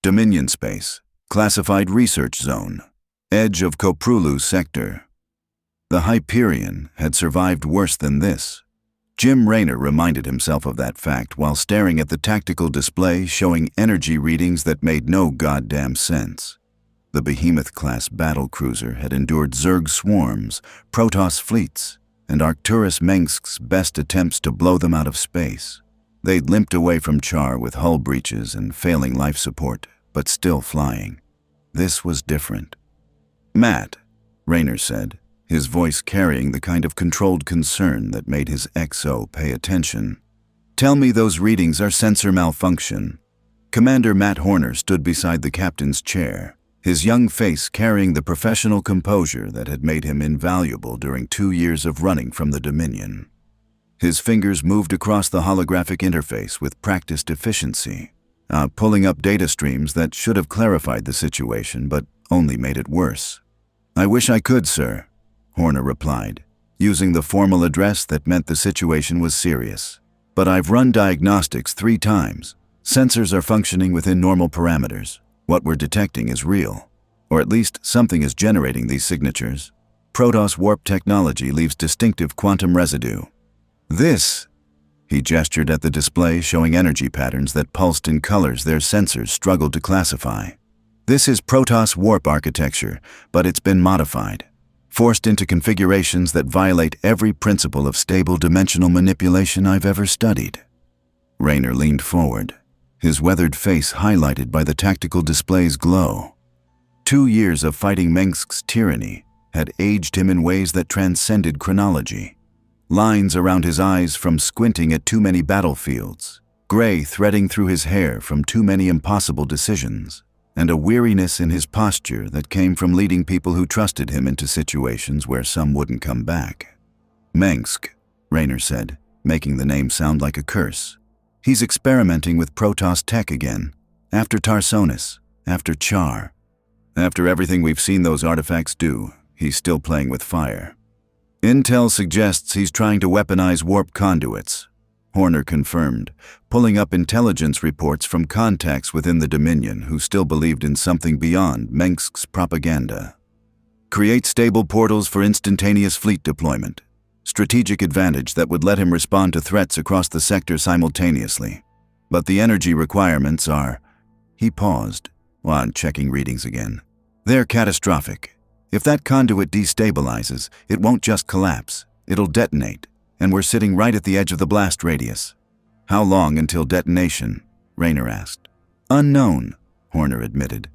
Dominion space. Classified research zone. Edge of Koprulu sector. The Hyperion had survived worse than this. Jim Raynor reminded himself of that fact while staring at the tactical display showing energy readings that made no goddamn sense. The Behemoth-class battlecruiser had endured Zerg swarms, Protoss fleets, and Arcturus Mengsk's best attempts to blow them out of space. They'd limped away from Char with hull breaches and failing life support, but still flying. This was different. "Matt," Raynor said, his voice carrying the kind of controlled concern that made his XO pay attention. "Tell me those readings are sensor malfunction." Commander Matt Horner stood beside the captain's chair, his young face carrying the professional composure that had made him invaluable during 2 years of running from the Dominion. His fingers moved across the holographic interface with practiced efficiency, pulling up data streams that should have clarified the situation but only made it worse. "I wish I could, sir," Horner replied, using the formal address that meant the situation was serious. "But I've run diagnostics 3 times. Sensors are functioning within normal parameters. What we're detecting is real. Or at least something is generating these signatures. Protoss warp technology leaves distinctive quantum residue. This," he gestured at the display showing energy patterns that pulsed in colors their sensors struggled to classify. "This is Protoss warp architecture, but it's been modified. Forced into configurations that violate every principle of stable dimensional manipulation I've ever studied." Raynor leaned forward, his weathered face highlighted by the tactical display's glow. 2 years of fighting Mengsk's tyranny had aged him in ways that transcended chronology. Lines around his eyes from squinting at too many battlefields, gray threading through his hair from too many impossible decisions, and a weariness in his posture that came from leading people who trusted him into situations where some wouldn't come back. "Mengsk," Raynor said, making the name sound like a curse. "He's experimenting with Protoss tech again, after Tarsonis, after Char. After everything we've seen those artifacts do, he's still playing with fire. Intel suggests he's trying to weaponize warp conduits," Horner confirmed, pulling up intelligence reports from contacts within the Dominion who still believed in something beyond Mengsk's propaganda. "Create stable portals for instantaneous fleet deployment. Strategic advantage that would let him respond to threats across the sector simultaneously. But the energy requirements are..." He paused, while checking readings again. "They're catastrophic. If that conduit destabilizes, it won't just collapse, it'll detonate. And we're sitting right at the edge of the blast radius." "How long until detonation?" Raynor asked. "Unknown," Horner admitted.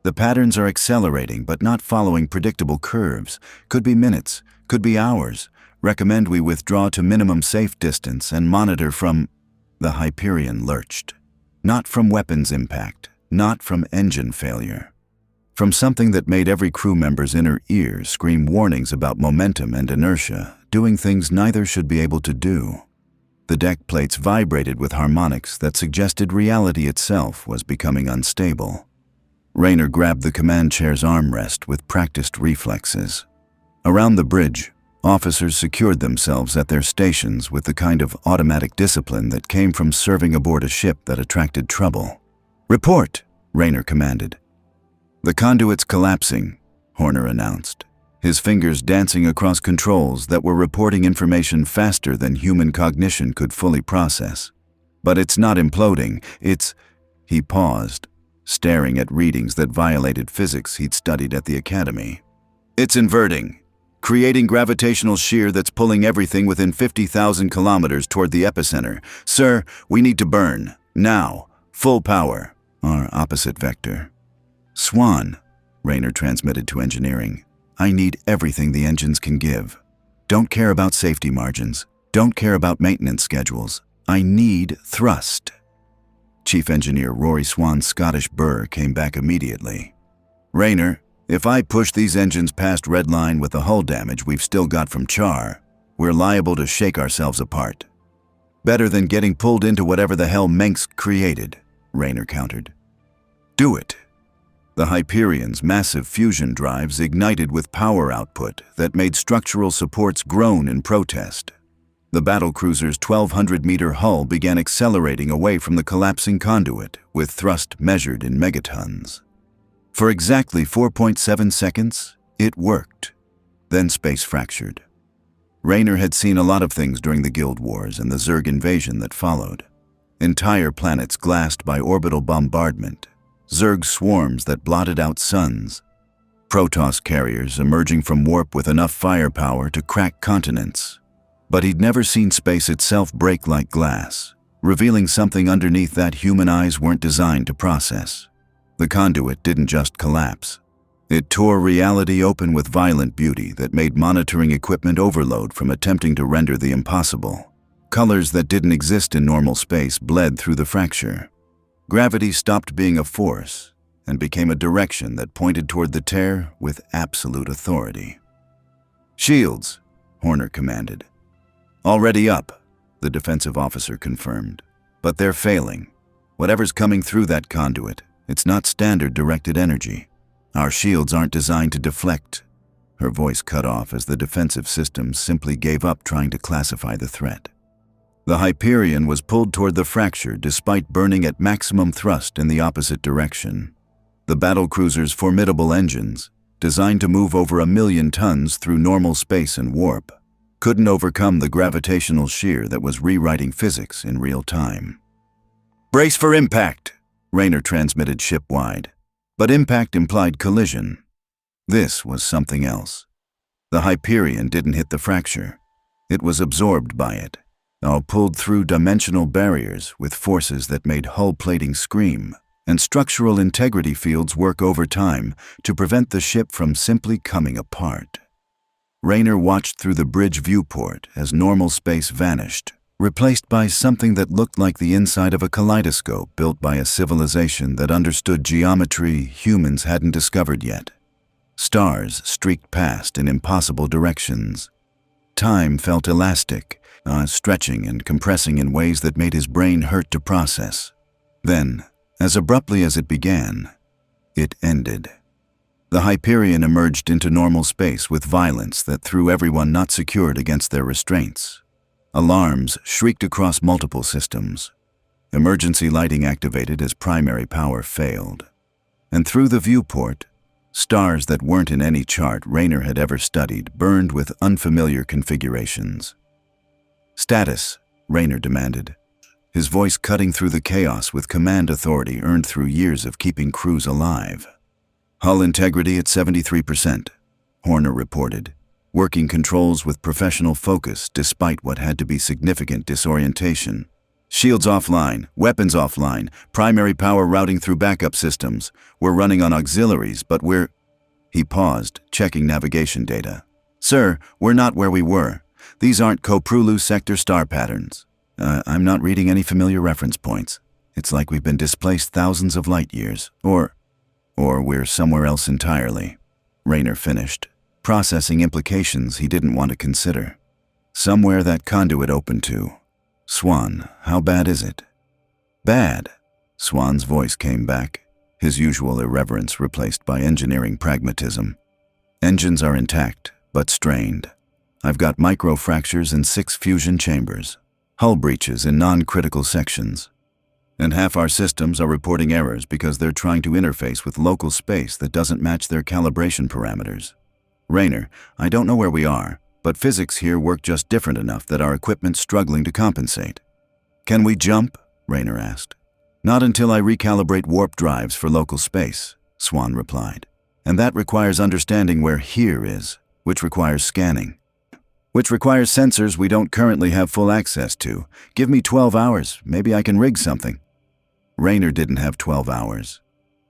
"The patterns are accelerating but not following predictable curves. Could be minutes, could be hours. Recommend we withdraw to minimum safe distance and monitor from..." The Hyperion lurched. Not from weapons impact, not from engine failure. From something that made every crew member's inner ear scream warnings about momentum and inertia, doing things neither should be able to do. The deck plates vibrated with harmonics that suggested reality itself was becoming unstable. Raynor grabbed the command chair's armrest with practiced reflexes. Around the bridge, officers secured themselves at their stations with the kind of automatic discipline that came from serving aboard a ship that attracted trouble. "Report," Raynor commanded. "The conduit's collapsing," Horner announced, his fingers dancing across controls that were reporting information faster than human cognition could fully process. "But it's not imploding, it's..." He paused, staring at readings that violated physics he'd studied at the academy. "It's inverting, creating gravitational shear that's pulling everything within 50,000 kilometers toward the epicenter. Sir, we need to burn, now, full power, our opposite vector." "Swan," Raynor transmitted to engineering. "I need everything the engines can give. Don't care about safety margins. Don't care about maintenance schedules. I need thrust." Chief Engineer Rory Swan's Scottish burr came back immediately. "Raynor, if I push these engines past red line with the hull damage we've still got from Char, we're liable to shake ourselves apart." "Better than getting pulled into whatever the hell Mengsk created," Raynor countered. "Do it." The Hyperion's massive fusion drives ignited with power output that made structural supports groan in protest. The battlecruiser's 1,200-meter hull began accelerating away from the collapsing conduit, with thrust measured in megatons. For exactly 4.7 seconds, it worked. Then space fractured. Raynor had seen a lot of things during the Guild Wars and the Zerg invasion that followed. Entire planets glassed by orbital bombardment, Zerg swarms that blotted out suns, Protoss carriers emerging from warp with enough firepower to crack continents. But he'd never seen space itself break like glass, revealing something underneath that human eyes weren't designed to process. The conduit didn't just collapse. It tore reality open with violent beauty that made monitoring equipment overload from attempting to render the impossible. Colors that didn't exist in normal space bled through the fracture. Gravity stopped being a force and became a direction that pointed toward the tear with absolute authority. "Shields," Horner commanded. "Already up," the defensive officer confirmed. "But they're failing. Whatever's coming through that conduit, it's not standard directed energy. Our shields aren't designed to deflect." Her voice cut off as the defensive systems simply gave up trying to classify the threat. The Hyperion was pulled toward the fracture despite burning at maximum thrust in the opposite direction. The battlecruiser's formidable engines, designed to move over 1,000,000 tons through normal space and warp, couldn't overcome the gravitational shear that was rewriting physics in real time. "Brace for impact," Raynor transmitted ship-wide. But impact implied collision. This was something else. The Hyperion didn't hit the fracture. It was absorbed by it, now pulled through dimensional barriers with forces that made hull plating scream, and structural integrity fields work overtime to prevent the ship from simply coming apart. Raynor watched through the bridge viewport as normal space vanished, replaced by something that looked like the inside of a kaleidoscope built by a civilization that understood geometry humans hadn't discovered yet. Stars streaked past in impossible directions. Time felt elastic, stretching and compressing in ways that made his brain hurt to process. Then, as abruptly as it began, it ended. The Hyperion emerged into normal space with violence that threw everyone not secured against their restraints. Alarms shrieked across multiple systems. Emergency lighting activated as primary power failed. And through the viewport, stars that weren't in any chart Raynor had ever studied burned with unfamiliar configurations. "Status," Raynor demanded, his voice cutting through the chaos with command authority earned through years of keeping crews alive. "Hull integrity at 73%, Horner reported, working controls with professional focus despite what had to be significant disorientation. "Shields offline, weapons offline, primary power routing through backup systems. We're running on auxiliaries, but we're—" He paused, checking navigation data. "Sir, we're not where we were. These aren't Koprulu sector star patterns. I'm not reading any familiar reference points. It's like we've been displaced thousands of light years, or we're somewhere else entirely," Raynor finished, processing implications he didn't want to consider. "Somewhere that conduit opened to. Swan, how bad is it?" "Bad," Swan's voice came back, his usual irreverence replaced by engineering pragmatism. "Engines are intact, but strained. I've got micro-fractures in 6 fusion chambers, hull breaches in non-critical sections. And half our systems are reporting errors because they're trying to interface with local space that doesn't match their calibration parameters. Raynor, I don't know where we are, but physics here work just different enough that our equipment's struggling to compensate." "Can we jump?" Raynor asked. "Not until I recalibrate warp drives for local space," Swan replied. "And that requires understanding where here is, which requires scanning. Which requires sensors we don't currently have full access to. Give me 12 hours, maybe I can rig something." Raynor didn't have 12 hours.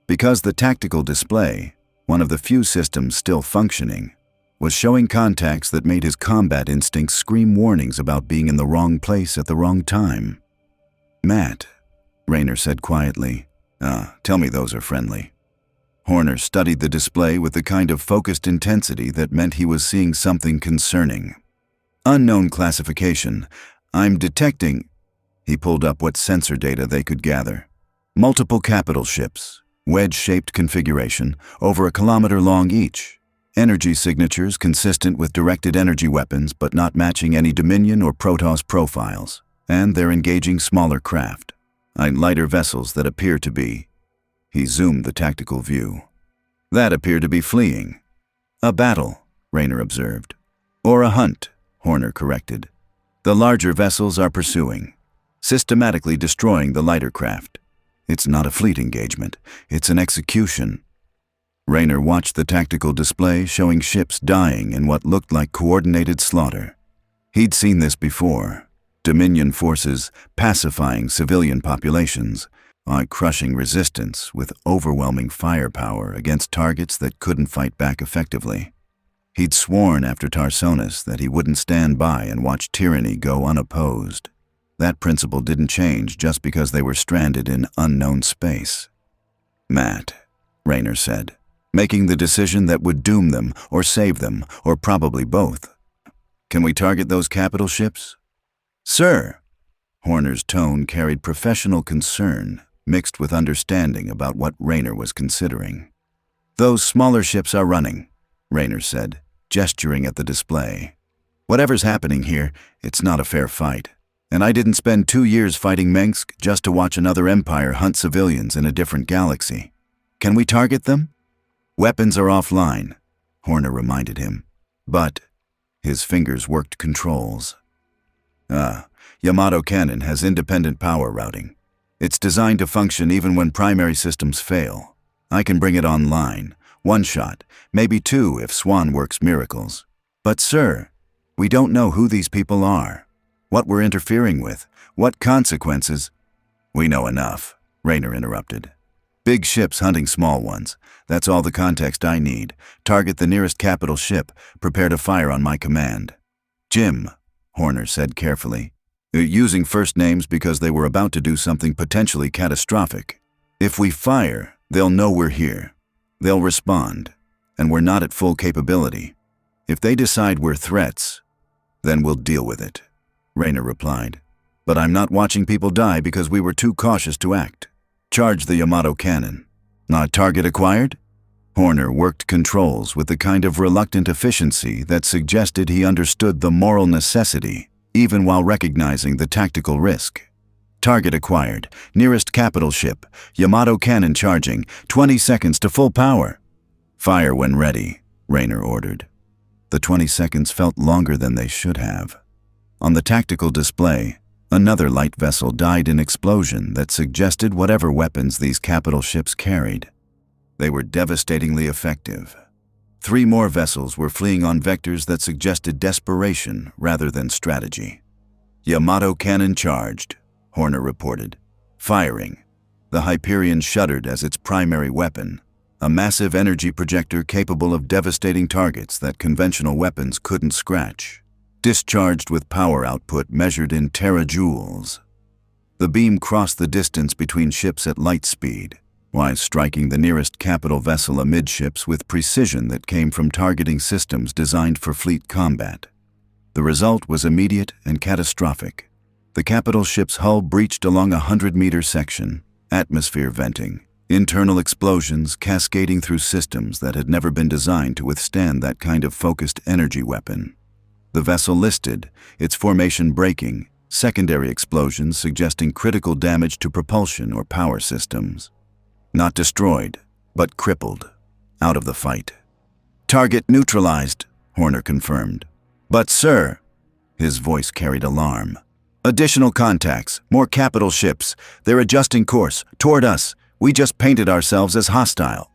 Because the tactical display, one of the few systems still functioning, was showing contacts that made his combat instincts scream warnings about being in the wrong place at the wrong time. "Matt," Raynor said quietly, "tell me those are friendly." Horner studied the display with the kind of focused intensity that meant he was seeing something concerning. "Unknown classification. I'm detecting—" He pulled up what sensor data they could gather. "Multiple capital ships, wedge-shaped configuration, over 1 kilometer long each. Energy signatures consistent with directed energy weapons but not matching any Dominion or Protoss profiles, and they're engaging smaller craft, lighter vessels that appear to be. He zoomed the tactical view. That appeared to be fleeing. A battle, Raynor observed. Or a hunt, Horner corrected. The larger vessels are pursuing, systematically destroying the lighter craft. It's not a fleet engagement, it's an execution. Raynor watched the tactical display showing ships dying in what looked like coordinated slaughter. He'd seen this before. Dominion forces pacifying civilian populations, while crushing resistance with overwhelming firepower against targets that couldn't fight back effectively. He'd sworn after Tarsonis that he wouldn't stand by and watch tyranny go unopposed. That principle didn't change just because they were stranded in unknown space. Matt, Raynor said, making the decision that would doom them or save them, or probably both. Can we target those capital ships? Sir. Horner's tone carried professional concern, mixed with understanding about what Raynor was considering. Those smaller ships are running, Raynor said, gesturing at the display. Whatever's happening here, it's not a fair fight. And I didn't spend 2 years fighting Mengsk just to watch another empire hunt civilians in a different galaxy. Can we target them? Weapons are offline, Horner reminded him. But his fingers worked controls. Yamato Cannon has independent power routing. It's designed to function even when primary systems fail. I can bring it online, 1 shot, maybe 2 if Swan works miracles. But sir, we don't know who these people are, what we're interfering with, what consequences. We know enough, Raynor interrupted. Big ships hunting small ones. That's all the context I need. Target the nearest capital ship. Prepare to fire on my command. Jim, Horner said carefully, using first names because they were about to do something potentially catastrophic. If we fire, they'll know we're here. They'll respond, and we're not at full capability. If they decide we're threats, then we'll deal with it, Raynor replied. But I'm not watching people die because we were too cautious to act. Charge the Yamato Cannon. Not target acquired? Horner worked controls with the kind of reluctant efficiency that suggested he understood the moral necessity, even while recognizing the tactical risk. Target acquired. Nearest capital ship. Yamato Cannon charging. 20 seconds to full power. Fire when ready, Raynor ordered. The 20 seconds felt longer than they should have. On the tactical display, another light vessel died in explosion that suggested whatever weapons these capital ships carried. They were devastatingly effective. 3 more vessels were fleeing on vectors that suggested desperation rather than strategy. Yamato Cannon charged, Horner reported. Firing. The Hyperion shuddered as its primary weapon, a massive energy projector capable of devastating targets that conventional weapons couldn't scratch. Discharged with power output measured in terajoules. The beam crossed the distance between ships at light speed, while striking the nearest capital vessel amidships with precision that came from targeting systems designed for fleet combat. The result was immediate and catastrophic. The capital ship's hull breached along a 100-meter section, atmosphere venting, internal explosions cascading through systems that had never been designed to withstand that kind of focused energy weapon. The vessel listed, its formation breaking, secondary explosions suggesting critical damage to propulsion or power systems. Not destroyed, but crippled, out of the fight. Target neutralized, Horner confirmed. But sir, his voice carried alarm. Additional contacts, more capital ships. They're adjusting course, toward us. We just painted ourselves as hostile.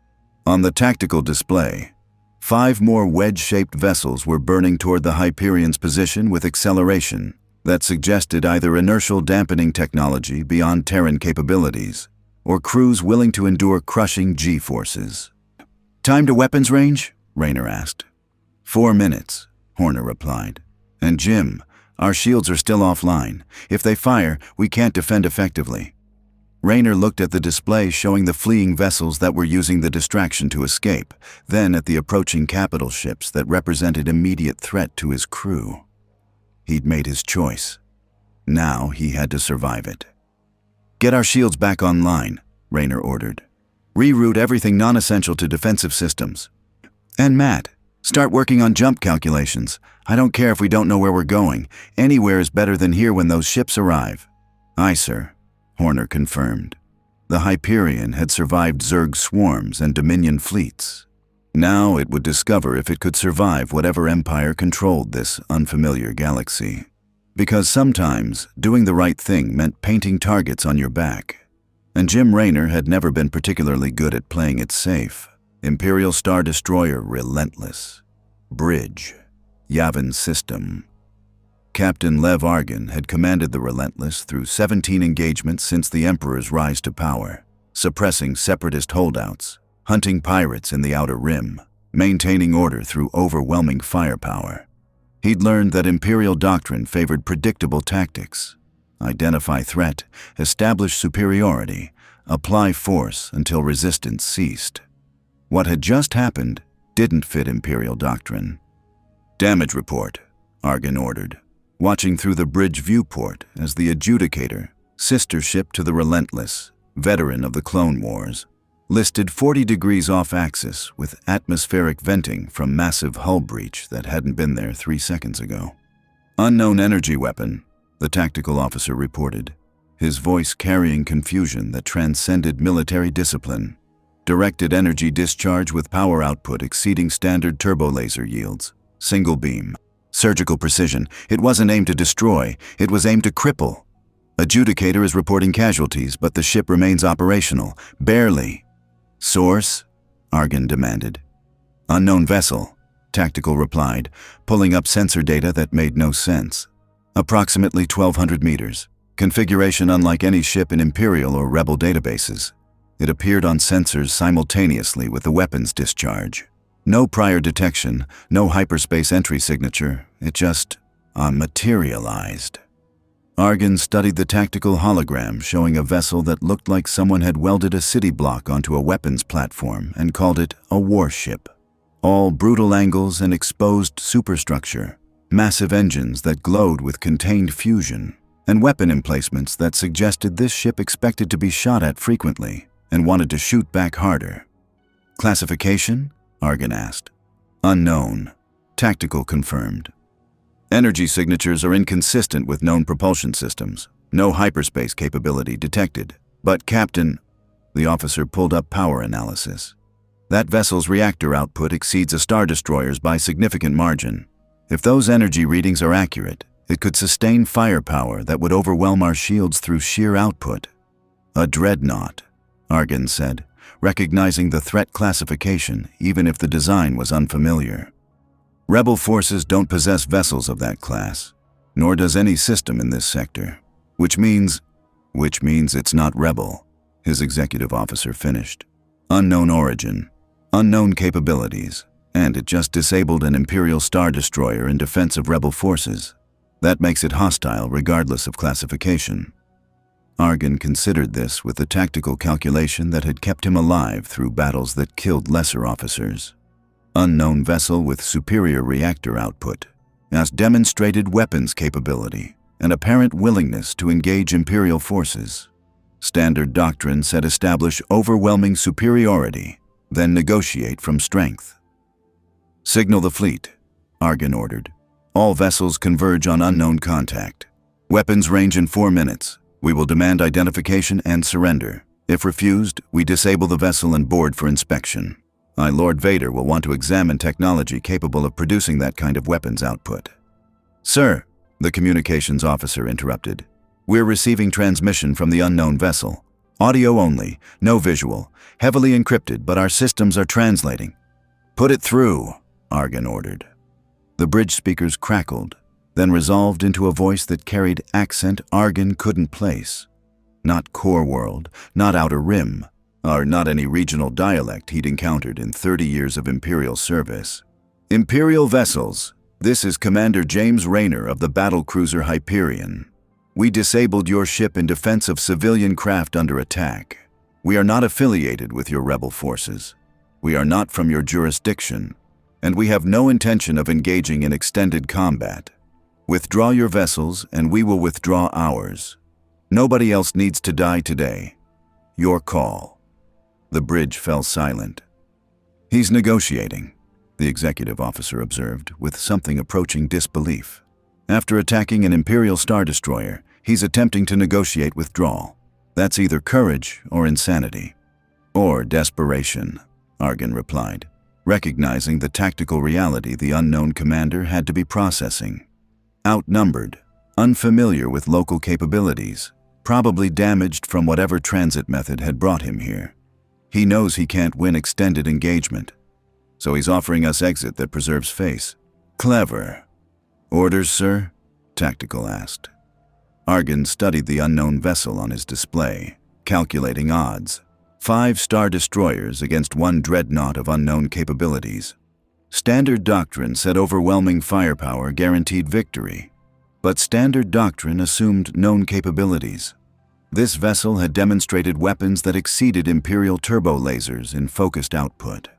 On the tactical display, 5 more wedge-shaped vessels were burning toward the Hyperion's position with acceleration that suggested either inertial dampening technology beyond Terran capabilities, or crews willing to endure crushing G-forces. Time to weapons range? Raynor asked. 4 minutes, Horner replied. And Jim, our shields are still offline. If they fire, we can't defend effectively. Raynor looked at the display showing the fleeing vessels that were using the distraction to escape, then at the approaching capital ships that represented immediate threat to his crew. He'd made his choice. Now he had to survive it. Get our shields back online, Raynor ordered. Reroute everything non-essential to defensive systems. And Matt, Start working on jump calculations. I don't care if we don't know where we're going. Anywhere is better than here when those ships arrive." "Aye, sir," Horner confirmed. The Hyperion had survived Zerg swarms and Dominion fleets. Now it would discover if it could survive whatever empire controlled this unfamiliar galaxy. Because sometimes doing the right thing meant painting targets on your back. And Jim Raynor had never been particularly good at playing it safe. Imperial Star Destroyer Relentless. Bridge. Yavin System. Captain Lev Argon had commanded the Relentless through 17 engagements since the Emperor's rise to power, suppressing separatist holdouts, hunting pirates in the Outer Rim, maintaining order through overwhelming firepower. He'd learned that Imperial doctrine favored predictable tactics. Identify threat, establish superiority, apply force until resistance ceased. What had just happened didn't fit Imperial doctrine. "Damage report," Argon ordered, watching through the bridge viewport as the Adjudicator, sister ship to the Relentless, veteran of the Clone Wars, listed 40 degrees off-axis with atmospheric venting from massive hull breach that hadn't been there 3 seconds ago. "Unknown energy weapon," the tactical officer reported, his voice carrying confusion that transcended military discipline. "Directed energy discharge with power output exceeding standard turbolaser yields. Single beam. Surgical precision. It wasn't aimed to destroy, it was aimed to cripple. Adjudicator is reporting casualties, but the ship remains operational. Barely." "Source?" Argon demanded. "Unknown vessel," Tactical replied, pulling up sensor data that made no sense. "Approximately 1,200 meters. Configuration unlike any ship in Imperial or Rebel databases. It appeared on sensors simultaneously with the weapons discharge. No prior detection, no hyperspace entry signature. It just materialized." Argon studied the tactical hologram showing a vessel that looked like someone had welded a city block onto a weapons platform and called it a warship. All brutal angles and exposed superstructure, massive engines that glowed with contained fusion, and weapon emplacements that suggested this ship expected to be shot at frequently and wanted to shoot back harder. "Classification?" Argon asked. "Unknown," Tactical confirmed. "Energy signatures are inconsistent with known propulsion systems. No hyperspace capability detected. But Captain," the officer pulled up power analysis. "That vessel's reactor output exceeds a Star Destroyer's by significant margin. If those energy readings are accurate, it could sustain firepower that would overwhelm our shields through sheer output." "A dreadnought," Argon said, recognizing the threat classification even if the design was unfamiliar. "Rebel forces don't possess vessels of that class, nor does any system in this sector. Which means it's not Rebel," his executive officer finished. "Unknown origin, unknown capabilities, and it just disabled an Imperial Star Destroyer in defense of Rebel forces. That makes it hostile regardless of classification." Argon considered this with the tactical calculation that had kept him alive through battles that killed lesser officers. Unknown vessel with superior reactor output, as demonstrated weapons capability and apparent willingness to engage Imperial forces. Standard doctrine said establish overwhelming superiority, then negotiate from strength. "Signal the fleet," Argon ordered. "All vessels converge on unknown contact. Weapons range in 4 minutes. We will demand identification and surrender. If refused, we disable the vessel and board for inspection. Lord Vader will want to examine technology capable of producing that kind of weapons output." "Sir," the communications officer interrupted, "we're receiving transmission from the unknown vessel. Audio only, no visual, heavily encrypted, but our systems are translating." "Put it through," Argon ordered. The bridge speakers crackled, then resolved into a voice that carried accent Argon couldn't place. Not Core World, not Outer Rim, or not any regional dialect he'd encountered in 30 years of Imperial service. "Imperial vessels, this is Commander James Raynor of the battlecruiser Hyperion. We disabled your ship in defense of civilian craft under attack. We are not affiliated with your rebel forces. We are not from your jurisdiction, and we have no intention of engaging in extended combat. Withdraw your vessels, and we will withdraw ours. Nobody else needs to die today. Your call." The bridge fell silent. "He's negotiating," the executive officer observed, with something approaching disbelief. After attacking an Imperial Star Destroyer, he's attempting to negotiate withdrawal. That's either courage or insanity. Or desperation, Argon replied, recognizing the tactical reality the unknown commander had to be processing. Outnumbered, unfamiliar with local capabilities, probably damaged from whatever transit method had brought him here. He knows he can't win extended engagement, so he's offering us exit that preserves face. Clever. Orders, sir? Tactical asked. Argon studied the unknown vessel on his display, calculating odds. 5 Star Destroyers against 1 dreadnought of unknown capabilities. Standard doctrine said overwhelming firepower guaranteed victory, but standard doctrine assumed known capabilities. This vessel had demonstrated weapons that exceeded Imperial turbo lasers in focused output.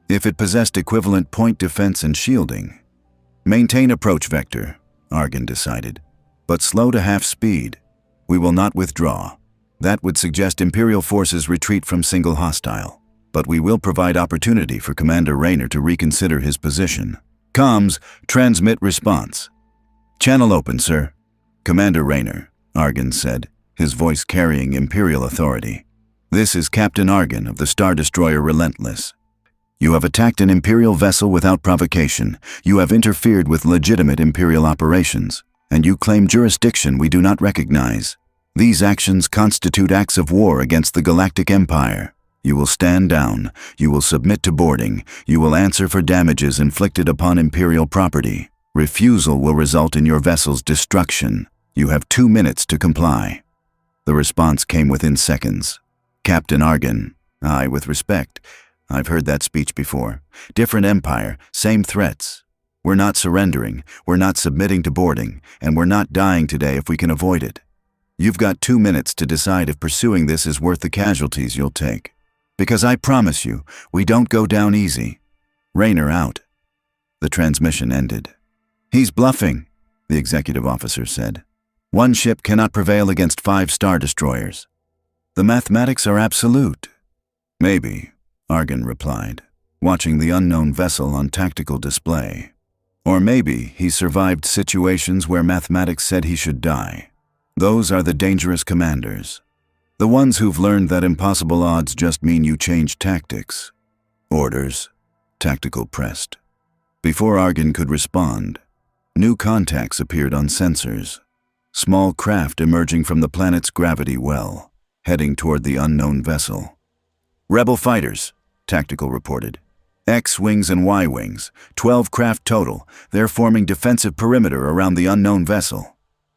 If it possessed equivalent point defense and shielding, maintain approach vector, Argon decided, but slow to half speed. We will not withdraw. That would suggest Imperial forces retreat from single hostile, but we will provide opportunity for Commander Raynor to reconsider his position. Comms, transmit response. Channel open, sir. Commander Raynor, Argon said, his voice carrying Imperial authority. This is Captain Argon of the Star Destroyer Relentless. You have attacked an Imperial vessel without provocation. You have interfered with legitimate Imperial operations, and you claim jurisdiction we do not recognize. These actions constitute acts of war against the Galactic Empire. You will stand down. You will submit to boarding. You will answer for damages inflicted upon Imperial property. Refusal will result in your vessel's destruction. You have 2 minutes to comply. The response came within seconds. Captain Argon, aye, with respect. I've heard that speech before. Different empire, same threats. We're not surrendering, we're not submitting to boarding, and we're not dying today if we can avoid it. You've got 2 minutes to decide if pursuing this is worth the casualties you'll take. Because I promise you, we don't go down easy. Raynor out. The transmission ended. He's bluffing, the executive officer said. 1 ship cannot prevail against 5 Star Destroyers. The mathematics are absolute. Maybe, Argon replied, watching the unknown vessel on tactical display. Or maybe he survived situations where mathematics said he should die. Those are the dangerous commanders. The ones who've learned that impossible odds just mean you change tactics. Orders, Tactical pressed. Before Argon could respond, new contacts appeared on sensors. Small craft emerging from the planet's gravity well, heading toward the unknown vessel. Rebel fighters, Tactical reported. X-wings and Y-wings, 12 craft total. They're forming defensive perimeter around the unknown vessel.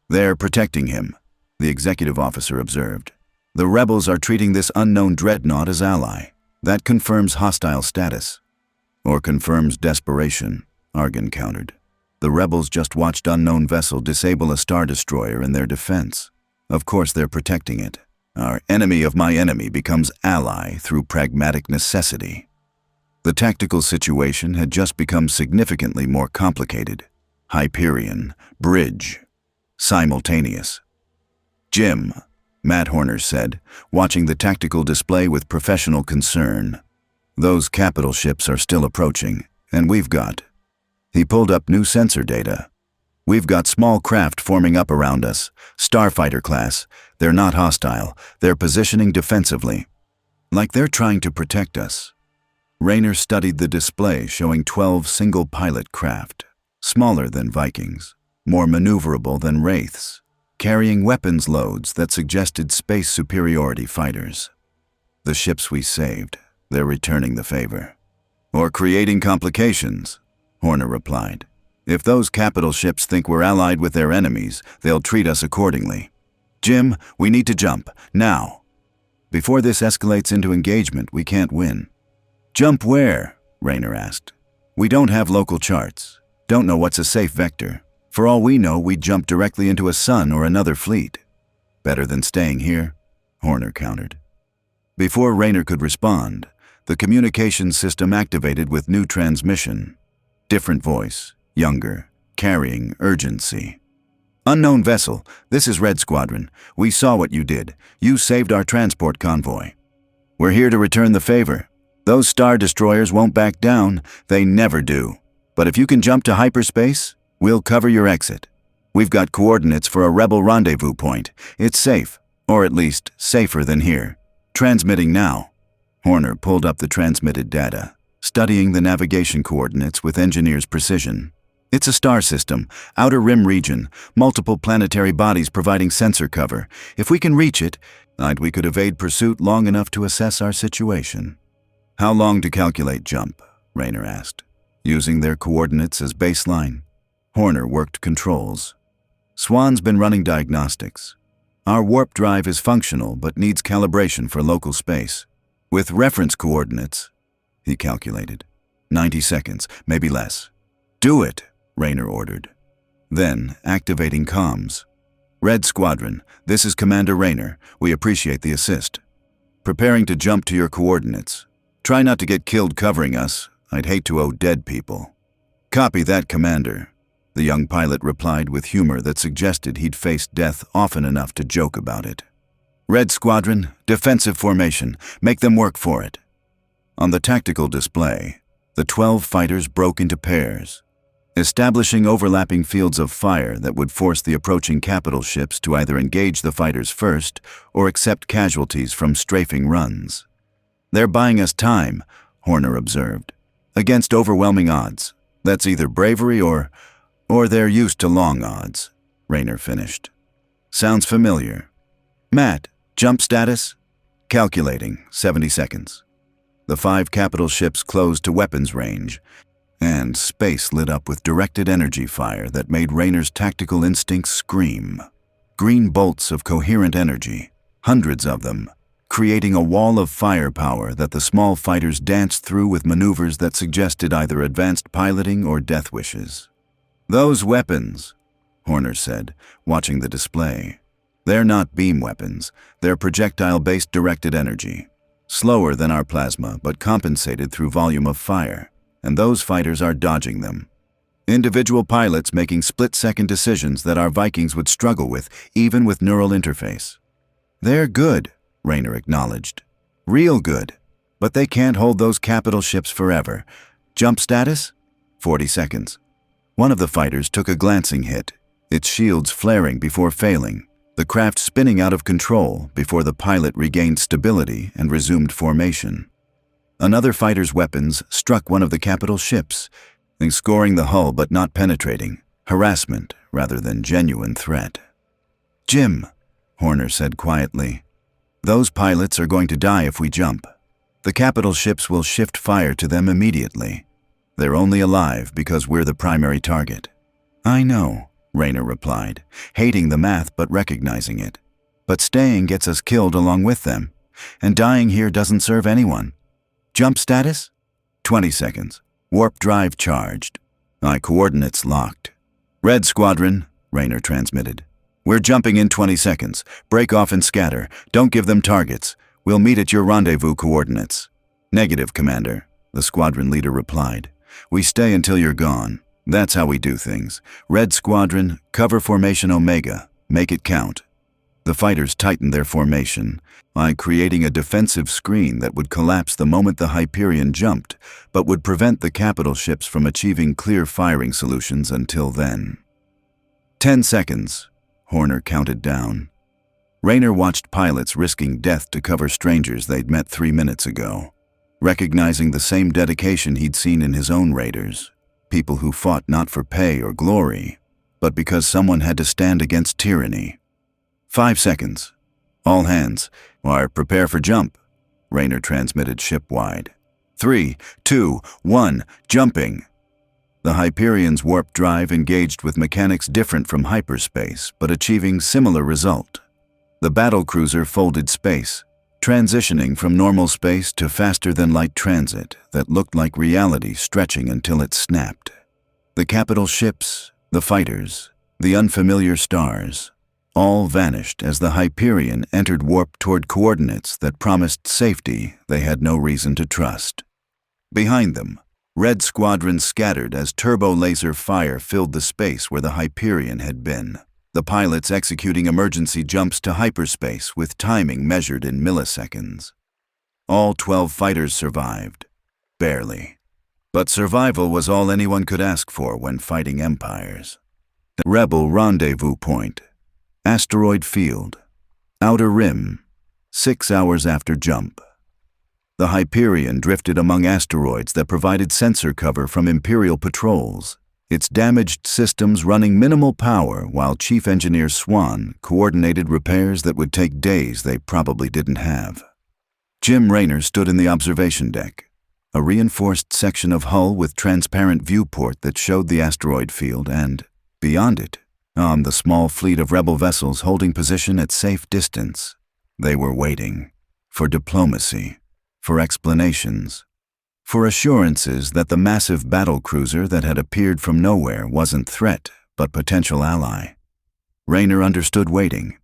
They're protecting him, the executive officer observed. The rebels are treating this unknown dreadnought as ally. That confirms hostile status. Or confirms desperation, Argon countered. The rebels just watched unknown vessel disable a Star Destroyer in their defense. Of course they're protecting it. Our enemy of my enemy becomes ally through pragmatic necessity. The tactical situation had just become significantly more complicated. Hyperion, bridge, simultaneous. Jim, Matt Horner said, watching the tactical display with professional concern. Those capital ships are still approaching, and we've got... He pulled up new sensor data. We've got small craft forming up around us, starfighter class. They're not hostile. They're positioning defensively. Like they're trying to protect us. Raynor studied the display showing 12 single-pilot craft, smaller than Vikings, more maneuverable than Wraiths, carrying weapons loads that suggested space superiority fighters. The ships we saved, they're returning the favor. Or creating complications, Horner replied. If those capital ships think we're allied with their enemies, they'll treat us accordingly. Jim, we need to jump, now. Before this escalates into engagement, we can't win. Jump where? Raynor asked. We don't have local charts. Don't know what's a safe vector. For all we know, we'd jump directly into a sun or another fleet. Better than staying here, Horner countered. Before Raynor could respond, the communications system activated with new transmission. Different voice, younger, carrying urgency. Unknown vessel, this is Red Squadron. We saw what you did. You saved our transport convoy. We're here to return the favor. Those star destroyers won't back down, they never do. But if you can jump to hyperspace, we'll cover your exit. We've got coordinates for a rebel rendezvous point. It's safe, or at least safer than here. Transmitting now. Horner pulled up the transmitted data, studying the navigation coordinates with engineer's precision. It's a star system, outer rim region, multiple planetary bodies providing sensor cover. If we can reach it, we could evade pursuit long enough to assess our situation. How long to calculate jump? Raynor asked, using their coordinates as baseline. Horner worked controls. Swan's been running diagnostics. Our warp drive is functional but needs calibration for local space. With reference coordinates, he calculated. 90 seconds, maybe less. Do it, Raynor ordered. Then, activating comms. Red Squadron, this is Commander Raynor. We appreciate the assist. Preparing to jump to your coordinates. Try not to get killed covering us. I'd hate to owe dead people. Copy that, Commander. The young pilot replied with humor that suggested he'd faced death often enough to joke about it. Red Squadron, defensive formation. Make them work for it. On the tactical display, the 12 fighters broke into pairs, establishing overlapping fields of fire that would force the approaching capital ships to either engage the fighters first or accept casualties from strafing runs. They're buying us time, Horner observed, against overwhelming odds. That's either bravery or they're used to long odds, Raynor finished. Sounds familiar. Matt, jump status? Calculating, 70 seconds. The 5 capital ships closed to weapons range, and space lit up with directed energy fire that made Raynor's tactical instincts scream. Green bolts of coherent energy, hundreds of them, creating a wall of firepower that the small fighters danced through with maneuvers that suggested either advanced piloting or death wishes. Those weapons, Horner said, watching the display. They're not beam weapons, they're projectile-based directed energy. Slower than our plasma, but compensated through volume of fire, and those fighters are dodging them. Individual pilots making split-second decisions that our Vikings would struggle with, even with neural interface. They're good, Raynor acknowledged. Real good. But they can't hold those capital ships forever. Jump status? 40 seconds. One of the fighters took a glancing hit, its shields flaring before failing, the craft spinning out of control before the pilot regained stability and resumed formation. Another fighter's weapons struck one of the capital ships, scoring the hull but not penetrating, harassment rather than genuine threat. Jim, Horner said quietly, those pilots are going to die if we jump. The capital ships will shift fire to them immediately. They're only alive because we're the primary target. I know, Raynor replied, hating the math but recognizing it. But staying gets us killed along with them, and dying here doesn't serve anyone. Jump status? 20 seconds. Warp drive charged. Coordinates locked. Red Squadron, Raynor transmitted. We're jumping in 20 seconds. Break off and scatter. Don't give them targets. We'll meet at your rendezvous coordinates. Negative, Commander, the squadron leader replied. We stay until you're gone. That's how we do things. Red Squadron, cover formation Omega. Make it count. The fighters tightened their formation, creating a defensive screen that would collapse the moment the Hyperion jumped, but would prevent the capital ships from achieving clear firing solutions until then. 10 seconds, Horner counted down. Raynor watched pilots risking death to cover strangers they'd met 3 minutes ago, recognizing the same dedication he'd seen in his own raiders, people who fought not for pay or glory, but because someone had to stand against tyranny. 5 seconds. All hands, prepare for jump, Raynor transmitted ship-wide. 3, 2, 1, jumping. The Hyperion's warp drive engaged with mechanics different from hyperspace, but achieving similar result. The battlecruiser folded space, transitioning from normal space to faster-than-light transit that looked like reality stretching until it snapped. The capital ships, the fighters, the unfamiliar stars, all vanished as the Hyperion entered warp toward coordinates that promised safety they had no reason to trust. Behind them, Red Squadron scattered as turbo-laser fire filled the space where the Hyperion had been, the pilots executing emergency jumps to hyperspace with timing measured in milliseconds. All 12 fighters survived. Barely. But survival was all anyone could ask for when fighting empires. The Rebel rendezvous point. Asteroid field. Outer rim. 6 hours after jump. The Hyperion drifted among asteroids that provided sensor cover from Imperial patrols, its damaged systems running minimal power while Chief Engineer Swan coordinated repairs that would take days they probably didn't have. Jim Raynor stood in the observation deck, a reinforced section of hull with transparent viewport that showed the asteroid field and, beyond it, the small fleet of rebel vessels holding position at safe distance. They were waiting for diplomacy, for explanations, for assurances that the massive battlecruiser that had appeared from nowhere wasn't threat, but potential ally. Raynor understood waiting.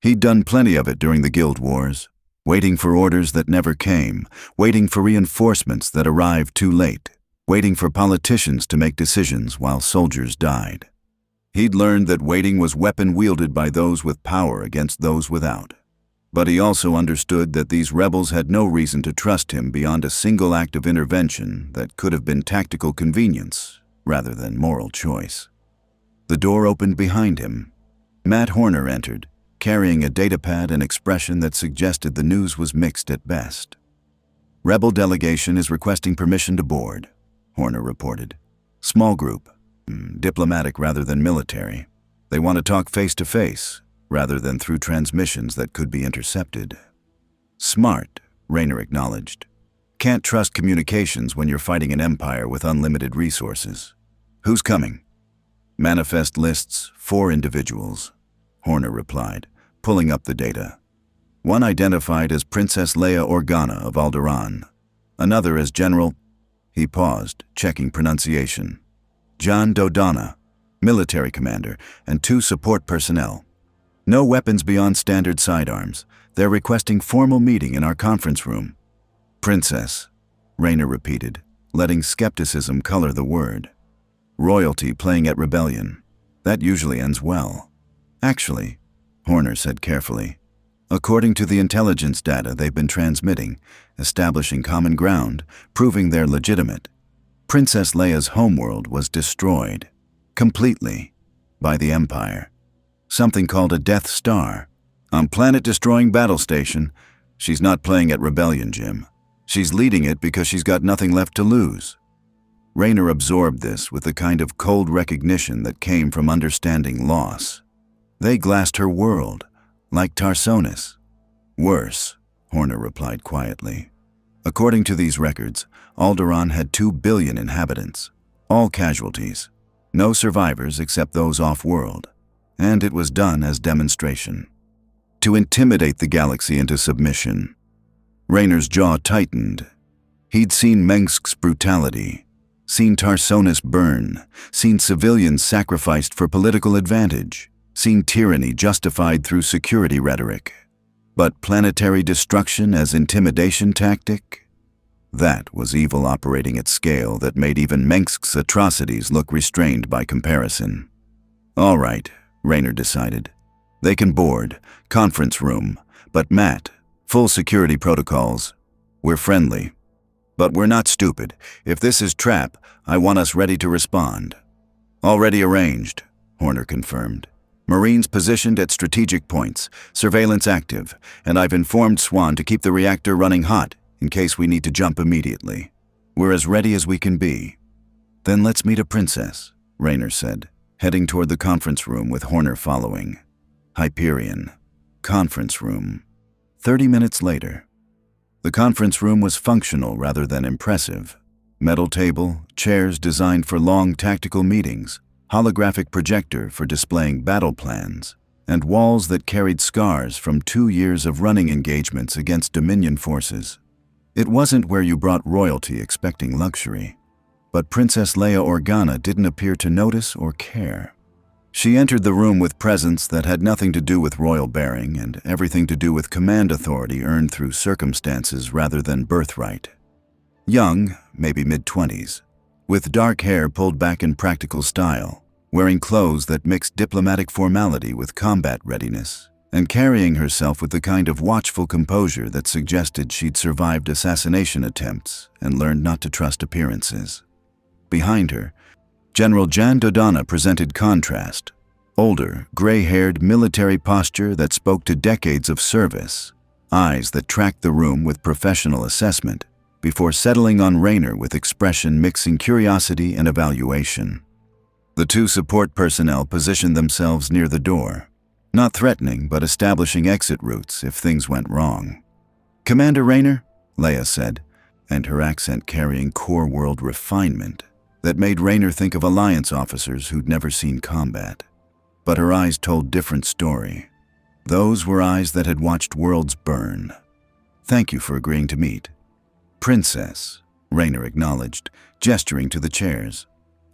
He'd done plenty of it during the Guild Wars, waiting for orders that never came, waiting for reinforcements that arrived too late, waiting for politicians to make decisions while soldiers died. He'd learned that waiting was weapon wielded by those with power against those without. But he also understood that these rebels had no reason to trust him beyond a single act of intervention that could have been tactical convenience rather than moral choice. The door opened behind him. Matt Horner entered, carrying a datapad and expression that suggested the news was mixed at best. "Rebel delegation is requesting permission to board," Horner reported. "Small group, diplomatic rather than military. They want to talk face-to-face, rather than through transmissions that could be intercepted." "Smart," Raynor acknowledged. "Can't trust communications when you're fighting an empire with unlimited resources. Who's coming?" "Manifest lists, 4 individuals," Horner replied, pulling up the data. One identified as Princess Leia Organa of Alderaan. Another as General... He paused, checking pronunciation. John Dodonna, military commander, and 2 support personnel. "No weapons beyond standard sidearms. They're requesting formal meeting in our conference room." "Princess," Raynor repeated, letting skepticism color the word. "Royalty playing at rebellion. That usually ends well." "Actually," Horner said carefully, "according to the intelligence data they've been transmitting, establishing common ground, proving they're legitimate. Princess Leia's homeworld was destroyed, completely, by the Empire. Something called a Death Star. On planet-destroying battle station. She's not playing at rebellion, Jim. She's leading it because she's got nothing left to lose." Raynor absorbed this with the kind of cold recognition that came from understanding loss. They glassed her world, like Tarsonis. "Worse," Horner replied quietly. "According to these records, Alderaan had 2 billion inhabitants, all casualties, no survivors except those off-world. And it was done as demonstration. To intimidate the galaxy into submission." Raynor's jaw tightened. He'd seen Mengsk's brutality, seen Tarsonis burn, seen civilians sacrificed for political advantage, seen tyranny justified through security rhetoric. But planetary destruction as intimidation tactic? That was evil operating at scale that made even Mengsk's atrocities look restrained by comparison. "All right," Raynor decided. "They can board, conference room, but Matt, full security protocols. We're friendly. But we're not stupid. If this is trap, I want us ready to respond." "Already arranged," Horner confirmed. "Marines positioned at strategic points, surveillance active, and I've informed Swan to keep the reactor running hot in case we need to jump immediately. We're as ready as we can be." "Then let's meet a princess," Raynor said, heading toward the conference room with Horner following. Hyperion. Conference room. 30 minutes later. The conference room was functional rather than impressive. Metal table, chairs designed for long tactical meetings, holographic projector for displaying battle plans, and walls that carried scars from 2 years of running engagements against Dominion forces. It wasn't where you brought royalty expecting luxury. But Princess Leia Organa didn't appear to notice or care. She entered the room with presence that had nothing to do with royal bearing and everything to do with command authority earned through circumstances rather than birthright. Young, maybe mid-20s, with dark hair pulled back in practical style, wearing clothes that mixed diplomatic formality with combat readiness, and carrying herself with the kind of watchful composure that suggested she'd survived assassination attempts and learned not to trust appearances. Behind her, General Jan Dodonna presented contrast: older, gray-haired military posture that spoke to decades of service, eyes that tracked the room with professional assessment, before settling on Raynor with expression mixing curiosity and evaluation. The two support personnel positioned themselves near the door, not threatening but establishing exit routes if things went wrong. "Commander Raynor," Leia said, and her accent carrying core world refinement that made Raynor think of Alliance officers who'd never seen combat. But her eyes told different story. Those were eyes that had watched worlds burn. "Thank you for agreeing to meet." "Princess," Raynor acknowledged, gesturing to the chairs.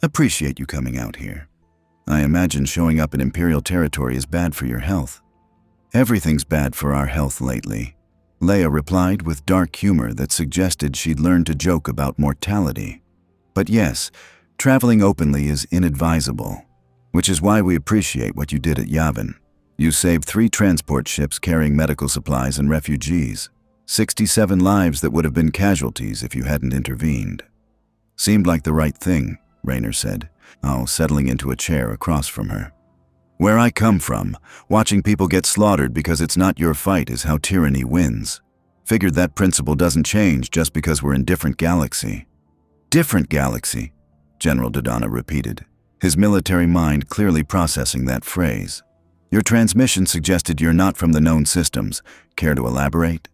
"Appreciate you coming out here. I imagine showing up in Imperial territory is bad for your health." "Everything's bad for our health lately," Leia replied with dark humor that suggested she'd learned to joke about mortality. "But yes, traveling openly is inadvisable, which is why we appreciate what you did at Yavin. You saved 3 transport ships carrying medical supplies and refugees, 67 lives that would have been casualties if you hadn't intervened." "Seemed like the right thing," Raynor said, settling into a chair across from her. "Where I come from, watching people get slaughtered because it's not your fight is how tyranny wins. Figured that principle doesn't change just because we're in different galaxy." "Different galaxy," General Dodonna repeated, his military mind clearly processing that phrase. "Your transmission suggested you're not from the known systems. Care to elaborate?"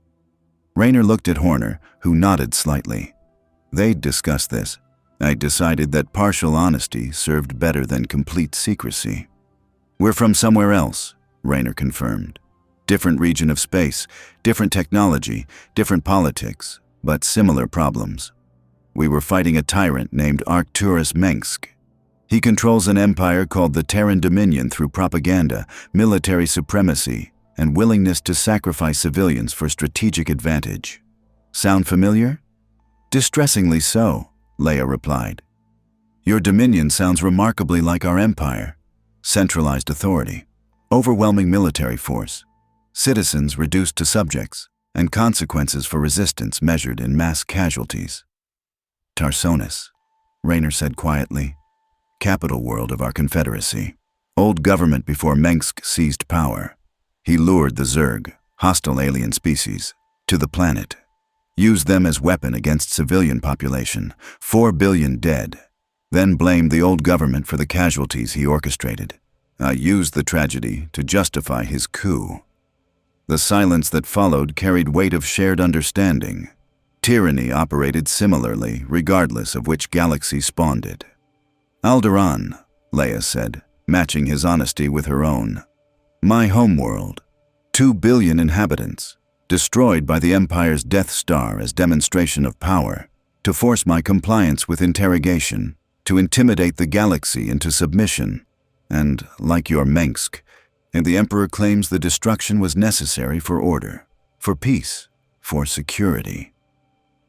Raynor looked at Horner, who nodded slightly. They'd discussed this. I decided that partial honesty served better than complete secrecy. "We're from somewhere else," Raynor confirmed. "Different region of space, different technology, different politics, but similar problems. We were fighting a tyrant named Arcturus Mengsk. He controls an empire called the Terran Dominion through propaganda, military supremacy, and willingness to sacrifice civilians for strategic advantage. Sound familiar?" "Distressingly so," Leia replied. "Your Dominion sounds remarkably like our empire. Centralized authority, overwhelming military force, citizens reduced to subjects, and consequences for resistance measured in mass casualties." "Tarsonis," Raynor said quietly. "Capital world of our confederacy. Old government before Mengsk seized power. He lured the Zerg, hostile alien species, to the planet. Used them as weapon against civilian population, 4 billion dead. Then blamed the old government for the casualties he orchestrated. Used the tragedy to justify his coup. The silence that followed carried weight of shared understanding. Tyranny operated similarly, regardless of which galaxy spawned it." "Alderaan," Leia said, matching his honesty with her own. "My homeworld. 2 billion inhabitants, destroyed by the Empire's Death Star as demonstration of power, to force my compliance with interrogation, to intimidate the galaxy into submission, and, like your Mengsk, and the Emperor claims the destruction was necessary for order, for peace, for security.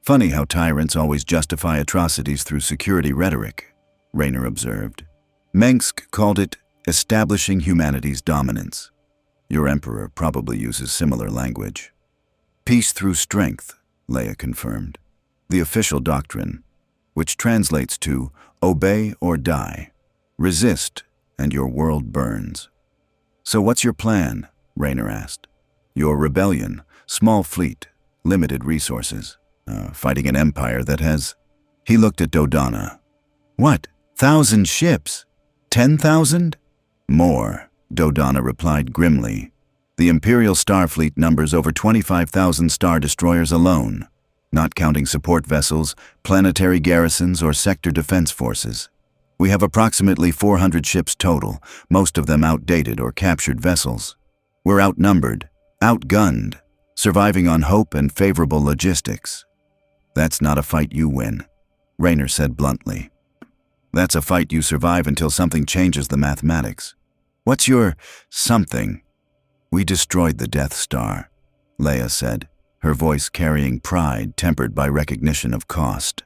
Funny how tyrants always justify atrocities through security rhetoric," Raynor observed. "Mengsk called it establishing humanity's dominance. Your Emperor probably uses similar language." "Peace through strength," Leia confirmed. "The official doctrine, which translates to obey or die. Resist, and your world burns." "So what's your plan?" Raynor asked. "Your rebellion, small fleet, limited resources, fighting an empire that has..." He looked at Dodonna. "What? 1,000 ships? 10,000? "More," Dodonna replied grimly. "The Imperial Starfleet numbers over 25,000 Star Destroyers alone, not counting support vessels, planetary garrisons, or sector defense forces. We have approximately 400 ships total, most of them outdated or captured vessels. We're outnumbered, outgunned, surviving on hope and favorable logistics." "That's not a fight you win," Raynor said bluntly. "That's a fight you survive until something changes the mathematics." "What's your something?" "We destroyed the Death Star," Leia said, her voice carrying pride tempered by recognition of cost.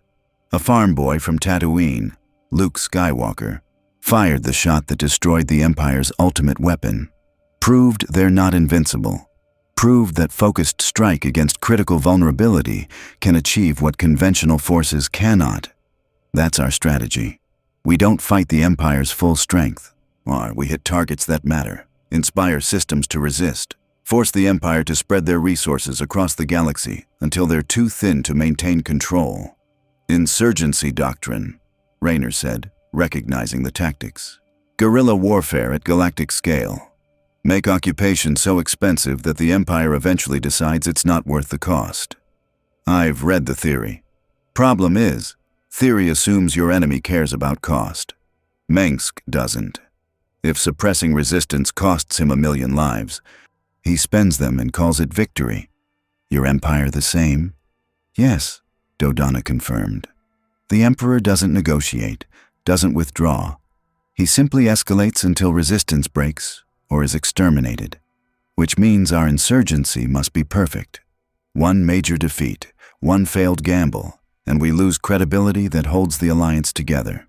"A farm boy from Tatooine, Luke Skywalker, fired the shot that destroyed the Empire's ultimate weapon. Proved they're not invincible. Proved that focused strike against critical vulnerability can achieve what conventional forces cannot. That's our strategy. We don't fight the Empire's full strength. We hit targets that matter, inspire systems to resist, force the Empire to spread their resources across the galaxy until they're too thin to maintain control. Insurgency doctrine, Raynor said, recognizing the tactics. Guerrilla warfare at galactic scale. Make occupation so expensive that the Empire eventually decides it's not worth the cost. I've read the theory. Problem is, theory assumes your enemy cares about cost. Mengsk doesn't. If suppressing resistance costs him 1,000,000 lives, he spends them and calls it victory. Your Empire the same? Yes, Dodonna confirmed. The Emperor doesn't negotiate, doesn't withdraw. He simply escalates until resistance breaks or is exterminated, which means our insurgency must be perfect. One major defeat, one failed gamble, and we lose credibility that holds the alliance together.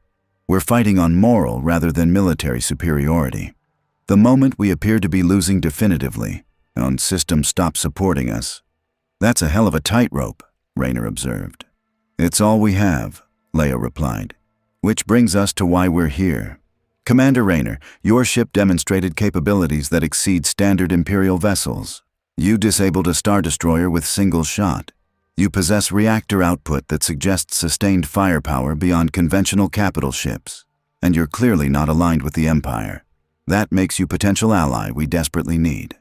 We're fighting on moral rather than military superiority. The moment we appear to be losing definitively, and systems stop supporting us. That's a hell of a tightrope, Raynor observed. It's all we have, Leia replied. Which brings us to why we're here. Commander Raynor, your ship demonstrated capabilities that exceed standard Imperial vessels. You disabled a Star Destroyer with single shot. You possess reactor output that suggests sustained firepower beyond conventional capital ships. And you're clearly not aligned with the Empire. That makes you potential ally we desperately need.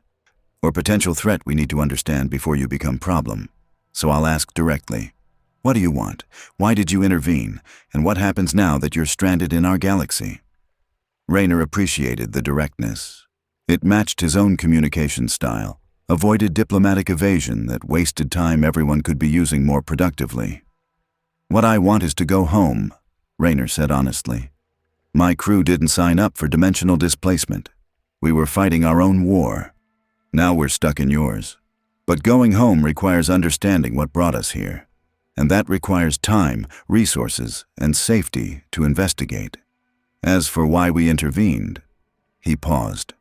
Or potential threat we need to understand before you become problem. So I'll ask directly. What do you want? Why did you intervene? And what happens now that you're stranded in our galaxy? Raynor appreciated the directness. It matched his own communication style, avoided diplomatic evasion that wasted time everyone could be using more productively. What I want is to go home, Raynor said honestly. My crew didn't sign up for dimensional displacement. We were fighting our own war. Now we're stuck in yours. But going home requires understanding what brought us here. And that requires time, resources, and safety to investigate. As for why we intervened, he paused.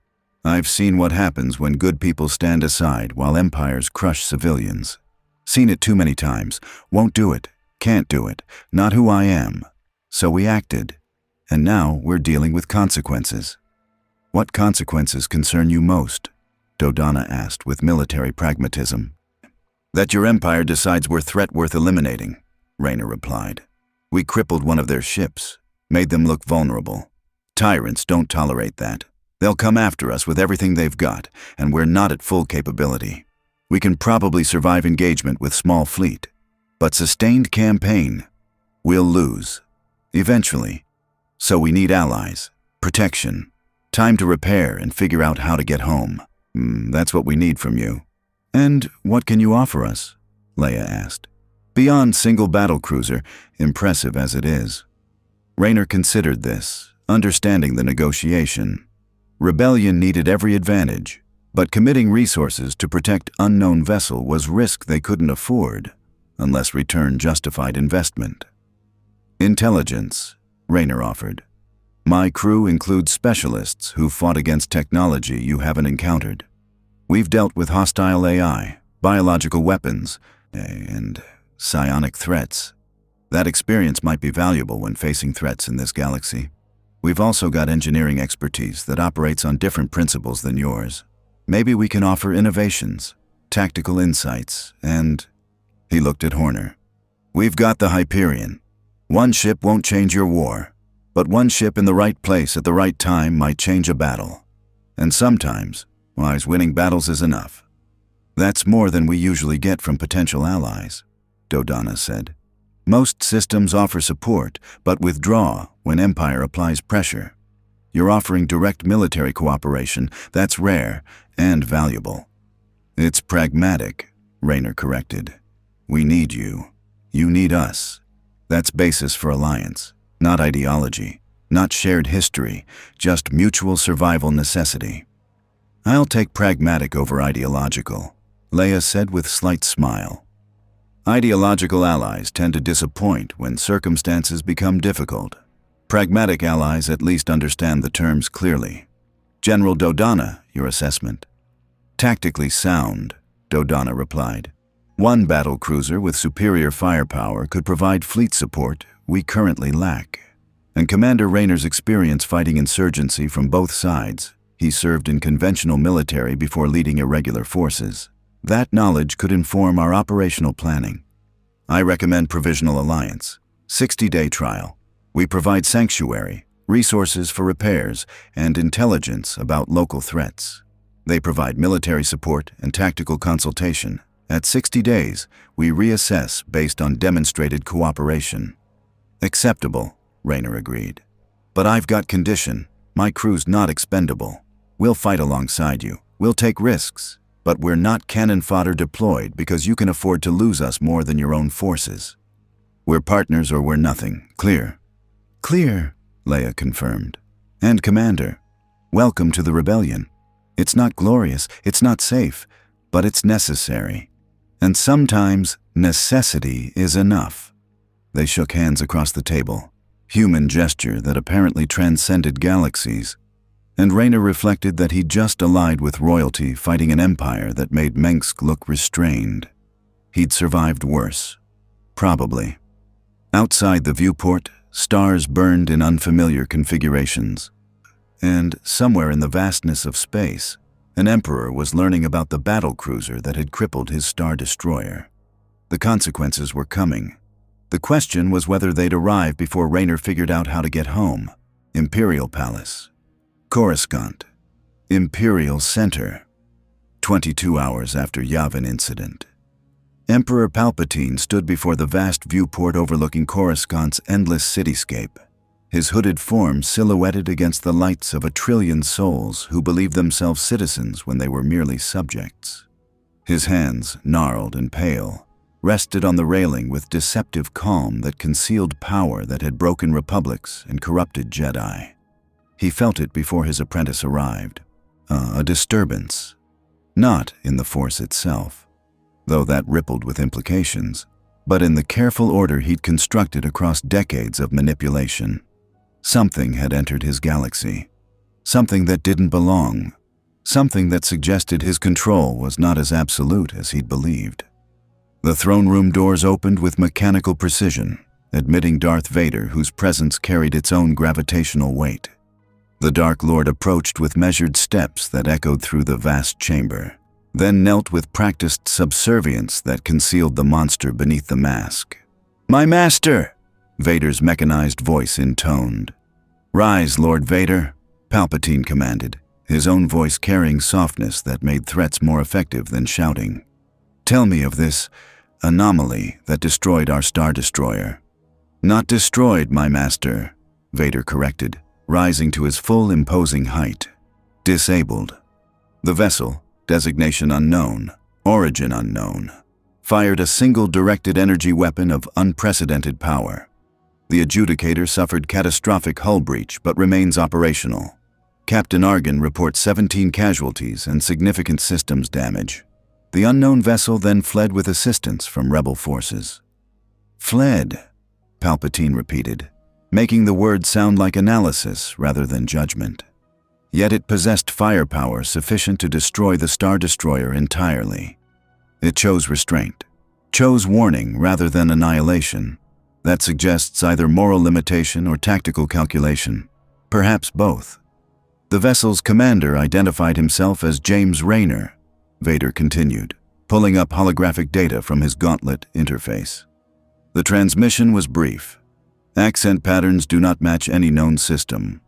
I've seen what happens when good people stand aside while empires crush civilians. Seen it too many times. Won't do it. Can't do it. Not who I am. So we acted. And now we're dealing with consequences. What consequences concern you most? Dodonna asked with military pragmatism. That your empire decides we're a threat worth eliminating, Raynor replied. We crippled one of their ships, made them look vulnerable. Tyrants don't tolerate that. They'll come after us with everything they've got, and we're not at full capability. We can probably survive engagement with small fleet, but sustained campaign, we'll lose. Eventually. So we need allies, protection, time to repair and figure out how to get home. That's what we need from you. And what can you offer us? Leia asked. Beyond single battlecruiser, impressive as it is. Raynor considered this, understanding the negotiation. Rebellion needed every advantage, but committing resources to protect unknown vessel was risk they couldn't afford, unless return justified investment. Intelligence, Raynor offered. My crew includes specialists who fought against technology you haven't encountered. We've dealt with hostile AI, biological weapons, and psionic threats. That experience might be valuable when facing threats in this galaxy. We've also got engineering expertise that operates on different principles than yours. Maybe we can offer innovations, tactical insights, and... He looked at Horner. We've got the Hyperion. One ship won't change your war, but one ship in the right place at the right time might change a battle. And sometimes, winning battles is enough. That's more than we usually get from potential allies, Dodonna said. Most systems offer support, but withdraw when Empire applies pressure. You're offering direct military cooperation. That's rare and valuable. It's pragmatic, Raynor corrected. We need you. You need us. That's basis for alliance, not ideology, not shared history, just mutual survival necessity. I'll take pragmatic over ideological, Leia said with slight smile. Ideological allies tend to disappoint when circumstances become difficult. Pragmatic allies at least understand the terms clearly. General Dodonna, your assessment. Tactically sound, Dodonna replied. One battlecruiser with superior firepower could provide fleet support we currently lack. And Commander Raynor's experience fighting insurgency from both sides, he served in conventional military before leading irregular forces. That knowledge could inform our operational planning. I recommend Provisional Alliance, 60-day trial. We provide sanctuary, resources for repairs, and intelligence about local threats. They provide military support and tactical consultation. At 60 days, we reassess based on demonstrated cooperation. Acceptable, Raynor agreed. But I've got condition. My crew's not expendable. We'll fight alongside you. We'll take risks. But we're not cannon fodder deployed because you can afford to lose us more than your own forces. We're partners or we're nothing. Clear? Clear, Leia confirmed. And Commander, welcome to the rebellion. It's not glorious, it's not safe, but it's necessary. And sometimes necessity is enough. They shook hands across the table, human gesture that apparently transcended galaxies. And Raynor reflected that he'd just allied with royalty fighting an empire that made Mengsk look restrained. He'd survived worse. Probably. Outside the viewport, stars burned in unfamiliar configurations. And somewhere in the vastness of space, an emperor was learning about the battlecruiser that had crippled his star destroyer. The consequences were coming. The question was whether they'd arrive before Raynor figured out how to get home. Imperial Palace. Coruscant. Imperial Center. 22 hours after Yavin incident. Emperor Palpatine stood before the vast viewport overlooking Coruscant's endless cityscape, his hooded form silhouetted against the lights of a trillion souls who believed themselves citizens when they were merely subjects. His hands, gnarled and pale, rested on the railing with deceptive calm that concealed power that had broken republics and corrupted Jedi. He felt it before his apprentice arrived. A disturbance. Not in the Force itself, though that rippled with implications, but in the careful order he'd constructed across decades of manipulation. Something had entered his galaxy. Something that didn't belong. Something that suggested his control was not as absolute as he'd believed. The throne room doors opened with mechanical precision, admitting Darth Vader, whose presence carried its own gravitational weight. The Dark Lord approached with measured steps that echoed through the vast chamber, then knelt with practiced subservience that concealed the monster beneath the mask. "My master!" Vader's mechanized voice intoned. "Rise, Lord Vader," Palpatine commanded, his own voice carrying softness that made threats more effective than shouting. "Tell me of this anomaly that destroyed our Star Destroyer." "Not destroyed, my master," Vader corrected, rising to his full imposing height. "Disabled. The vessel, designation unknown, origin unknown, fired a single directed energy weapon of unprecedented power. The adjudicator suffered catastrophic hull breach but remains operational. Captain Argan reports 17 casualties and significant systems damage. The unknown vessel then fled with assistance from rebel forces." "Fled," Palpatine repeated, making the word sound like analysis rather than judgment. Yet it possessed firepower sufficient to destroy the Star Destroyer entirely. It chose restraint, chose warning rather than annihilation. That suggests either moral limitation or tactical calculation, perhaps both. The vessel's commander identified himself as James Raynor, Vader continued, pulling up holographic data from his gauntlet interface. The transmission was brief. Accent patterns do not match any known system.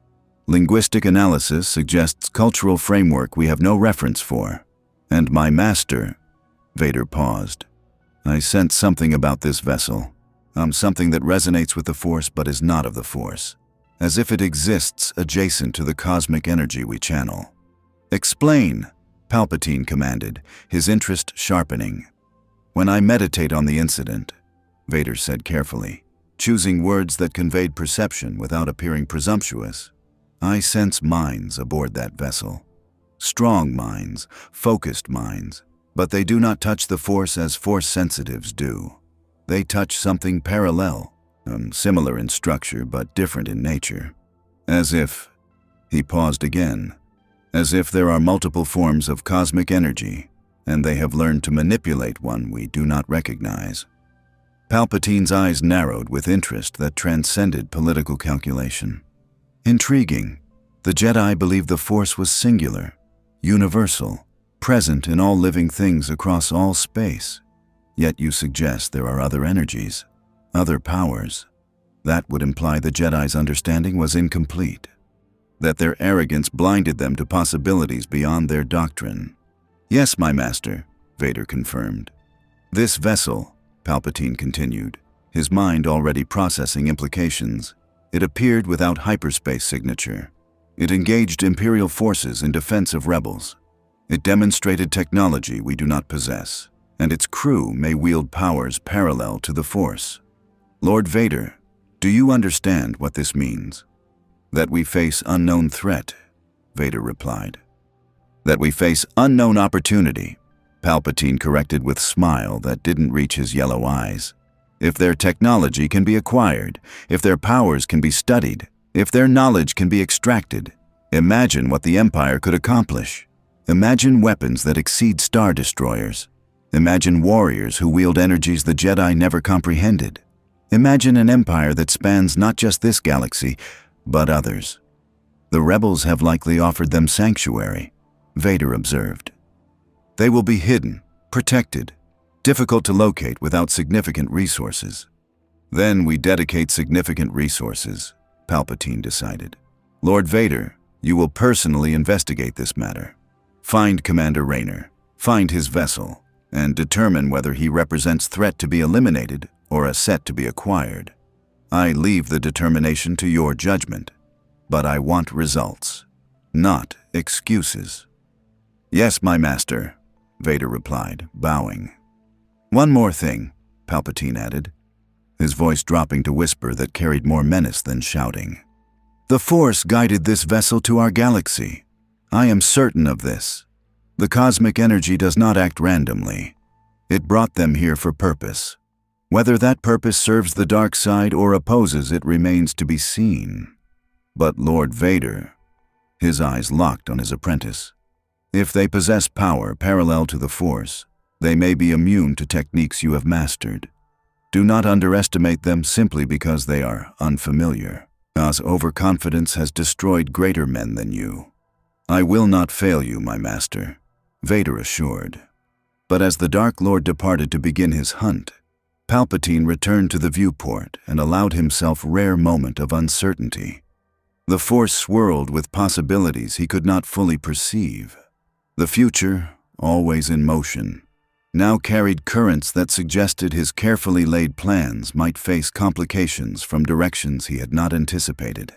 Linguistic analysis suggests cultural framework we have no reference for. And my master, Vader paused. I sense something about this vessel. Something that resonates with the Force but is not of the Force. As if it exists adjacent to the cosmic energy we channel. "Explain," Palpatine commanded, his interest sharpening. "When I meditate on the incident," Vader said carefully, choosing words that conveyed perception without appearing presumptuous, "I sense minds aboard that vessel. Strong minds, focused minds, but they do not touch the Force as Force sensitives do. They touch something parallel, similar in structure but different in nature. As if," he paused again, as if there are multiple forms of cosmic energy, and they have learned to manipulate one we do not recognize. Palpatine's eyes narrowed with interest that transcended political calculation. Intriguing. The Jedi believed the Force was singular, universal, present in all living things across all space. Yet you suggest there are other energies, other powers. That would imply the Jedi's understanding was incomplete, that their arrogance blinded them to possibilities beyond their doctrine. Yes, my master, Vader confirmed. This vessel, Palpatine continued, his mind already processing implications, it appeared without hyperspace signature. It engaged Imperial forces in defense of rebels. It demonstrated technology we do not possess, and its crew may wield powers parallel to the Force. Lord Vader, do you understand what this means? That we face unknown threat, Vader replied. That we face unknown opportunity, Palpatine corrected with a smile that didn't reach his yellow eyes. If their technology can be acquired, if their powers can be studied, if their knowledge can be extracted, imagine what the Empire could accomplish. Imagine weapons that exceed Star Destroyers. Imagine warriors who wield energies the Jedi never comprehended. Imagine an empire that spans not just this galaxy, but others. The rebels have likely offered them sanctuary, Vader observed. They will be hidden, protected, difficult to locate without significant resources. Then we dedicate significant resources, Palpatine decided. Lord Vader, you will personally investigate this matter. Find Commander Raynor, find his vessel, and determine whether he represents threat to be eliminated or a set to be acquired. I leave the determination to your judgment, but I want results, not excuses. Yes, my master, Vader replied, bowing. One more thing, Palpatine added, his voice dropping to whisper that carried more menace than shouting. The Force guided this vessel to our galaxy. I am certain of this. The cosmic energy does not act randomly. It brought them here for purpose. Whether that purpose serves the dark side or opposes it remains to be seen. But Lord Vader, his eyes locked on his apprentice, if they possess power parallel to the Force, they may be immune to techniques you have mastered. Do not underestimate them simply because they are unfamiliar, as overconfidence has destroyed greater men than you. I will not fail you, my master, Vader assured. But as the Dark Lord departed to begin his hunt, Palpatine returned to the viewport and allowed himself a rare moment of uncertainty. The Force swirled with possibilities he could not fully perceive. The future, always in motion, now carried currents that suggested his carefully laid plans might face complications from directions he had not anticipated.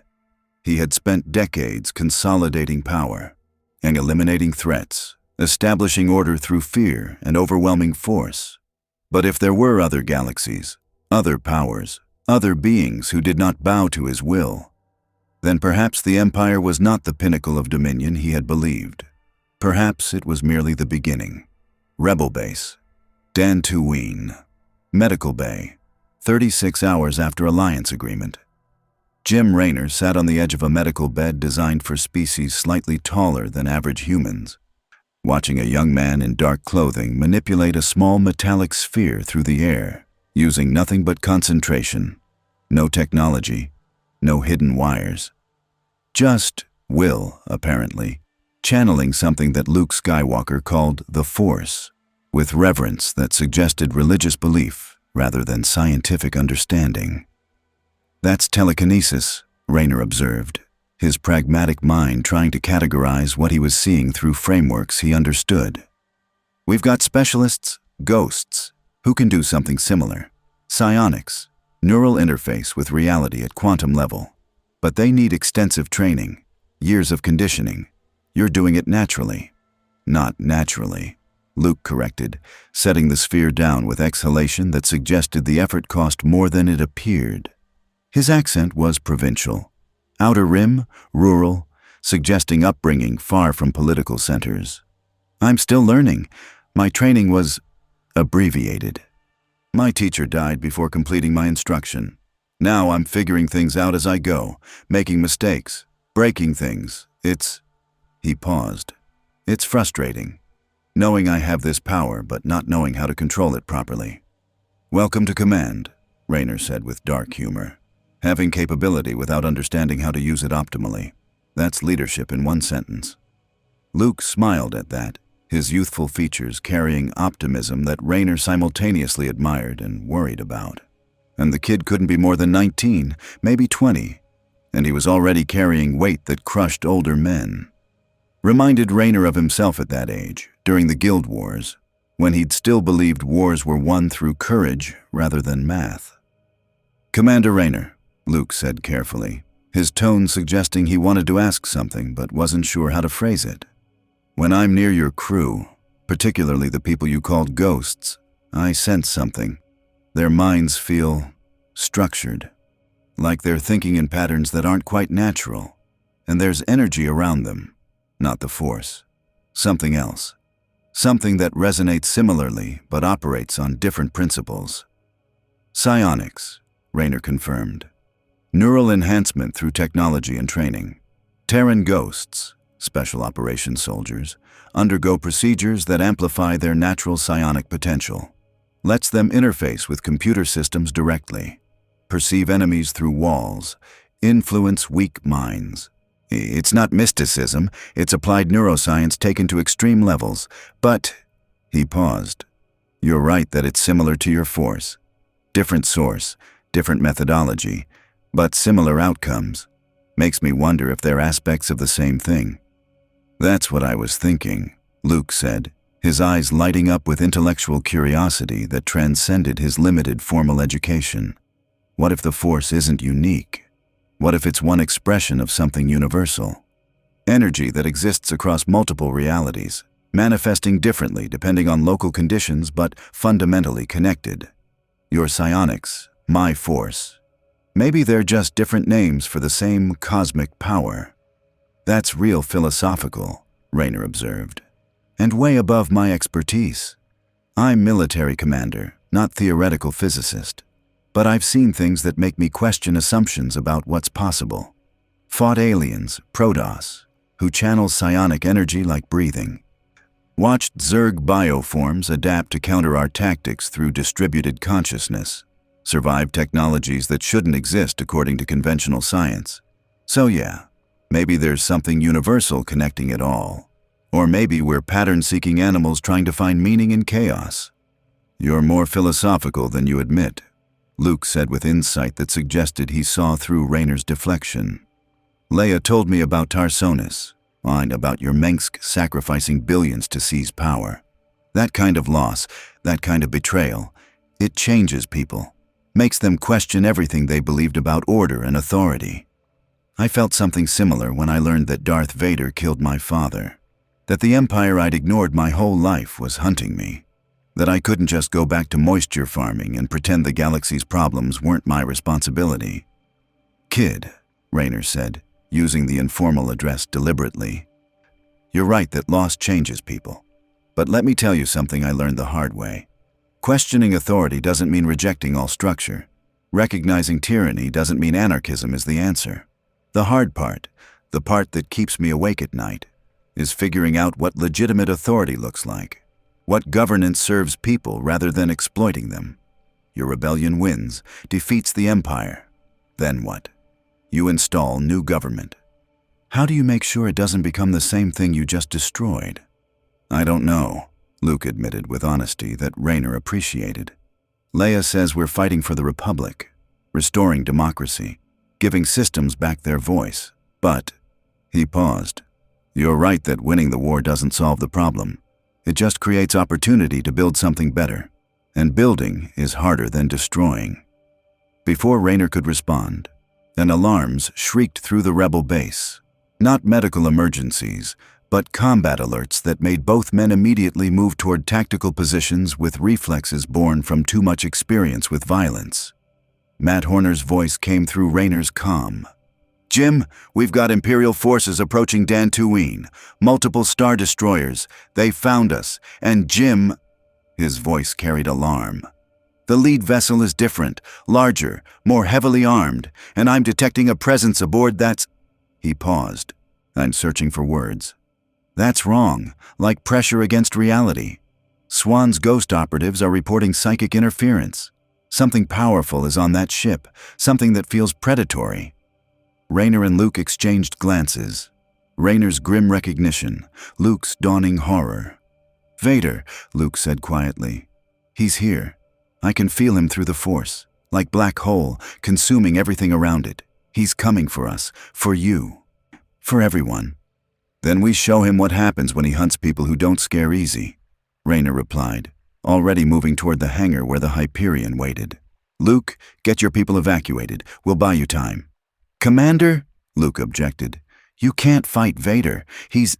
He had spent decades consolidating power and eliminating threats, establishing order through fear and overwhelming force. But if there were other galaxies, other powers, other beings who did not bow to his will, then perhaps the Empire was not the pinnacle of dominion he had believed. Perhaps it was merely the beginning. Rebel Base, Dantooine, Medical Bay, 36 hours after Alliance Agreement. Jim Raynor sat on the edge of a medical bed designed for species slightly taller than average humans, watching a young man in dark clothing manipulate a small metallic sphere through the air, using nothing but concentration, no technology, no hidden wires. Just will, apparently, channeling something that Luke Skywalker called the Force, with reverence that suggested religious belief rather than scientific understanding. That's telekinesis, Raynor observed, his pragmatic mind trying to categorize what he was seeing through frameworks he understood. We've got specialists, ghosts, who can do something similar. Psionics, neural interface with reality at quantum level. But they need extensive training, years of conditioning. You're doing it naturally. Not naturally, Luke corrected, setting the sphere down with exhalation that suggested the effort cost more than it appeared. His accent was provincial, outer rim, rural, suggesting upbringing far from political centers. I'm still learning. My training was abbreviated. My teacher died before completing my instruction. Now I'm figuring things out as I go, making mistakes, breaking things. He paused. It's frustrating, knowing I have this power but not knowing how to control it properly. Welcome to command, Raynor said with dark humor. Having capability without understanding how to use it optimally. That's leadership in one sentence. Luke smiled at that, his youthful features carrying optimism that Raynor simultaneously admired and worried about. And the kid couldn't be more than 19, maybe 20, and he was already carrying weight that crushed older men. Reminded Raynor of himself at that age, during the Guild Wars, when he'd still believed wars were won through courage rather than math. Commander Raynor, Luke said carefully, his tone suggesting he wanted to ask something but wasn't sure how to phrase it. When I'm near your crew, particularly the people you called ghosts, I sense something. Their minds feel structured, like they're thinking in patterns that aren't quite natural, and there's energy around them, not the Force. Something else. Something that resonates similarly but operates on different principles. Psionics, Raynor confirmed. Neural enhancement through technology and training. Terran ghosts, special operations soldiers, undergo procedures that amplify their natural psionic potential. Lets them interface with computer systems directly, perceive enemies through walls, influence weak minds. It's not mysticism, it's applied neuroscience taken to extreme levels, but, he paused, you're right that it's similar to your Force. Different source, different methodology, but similar outcomes. Makes me wonder if they're aspects of the same thing. That's what I was thinking, Luke said, his eyes lighting up with intellectual curiosity that transcended his limited formal education. What if the Force isn't unique? What if it's one expression of something universal? Energy that exists across multiple realities, manifesting differently depending on local conditions but fundamentally connected. Your psionics, my Force. Maybe they're just different names for the same cosmic power. That's real philosophical, Raynor observed, and way above my expertise. I'm military commander, not theoretical physicist, but I've seen things that make me question assumptions about what's possible. Fought aliens, Protoss, who channel psionic energy like breathing. Watched Zerg bioforms adapt to counter our tactics through distributed consciousness. Survived technologies that shouldn't exist according to conventional science. So yeah, maybe there's something universal connecting it all. Or maybe we're pattern-seeking animals trying to find meaning in chaos. You're more philosophical than you admit, Luke said with insight that suggested he saw through Raynor's deflection. Leia told me about Tarsonis, and about your Mengsk sacrificing billions to seize power. That kind of loss, that kind of betrayal, it changes people. Makes them question everything they believed about order and authority. I felt something similar when I learned that Darth Vader killed my father. That the Empire I'd ignored my whole life was hunting me. That I couldn't just go back to moisture farming and pretend the galaxy's problems weren't my responsibility. Kid, Raynor said, using the informal address deliberately. You're right that loss changes people. But let me tell you something I learned the hard way. Questioning authority doesn't mean rejecting all structure. Recognizing tyranny doesn't mean anarchism is the answer. The hard part, the part that keeps me awake at night, is figuring out what legitimate authority looks like. What governance serves people rather than exploiting them. Your rebellion wins, defeats the Empire. Then what? You install new government. How do you make sure it doesn't become the same thing you just destroyed? I don't know, Luke admitted with honesty that Raynor appreciated. Leia says we're fighting for the Republic, restoring democracy, giving systems back their voice. But, he paused, you're right that winning the war doesn't solve the problem. It just creates opportunity to build something better. And building is harder than destroying. Before Raynor could respond, an alarms shrieked through the rebel base. Not medical emergencies, but combat alerts that made both men immediately move toward tactical positions with reflexes born from too much experience with violence. Matt Horner's voice came through Raynor's comm. Jim, we've got Imperial forces approaching Dantooine. Multiple Star Destroyers. They found us. And Jim, his voice carried alarm. The lead vessel is different, larger, more heavily armed, and I'm detecting a presence aboard that's... He paused. I'm searching for words. That's wrong, like pressure against reality. Swan's ghost operatives are reporting psychic interference. Something powerful is on that ship, something that feels predatory. Raynor and Luke exchanged glances. Raynor's grim recognition, Luke's dawning horror. "Vader," Luke said quietly. "He's here. I can feel him through the Force, like black hole, consuming everything around it. He's coming for us, for you, for everyone." "Then we show him what happens when he hunts people who don't scare easy," Raynor replied, already moving toward the hangar where the Hyperion waited. "Luke, get your people evacuated. We'll buy you time." "Commander," Luke objected, "you can't fight Vader. He's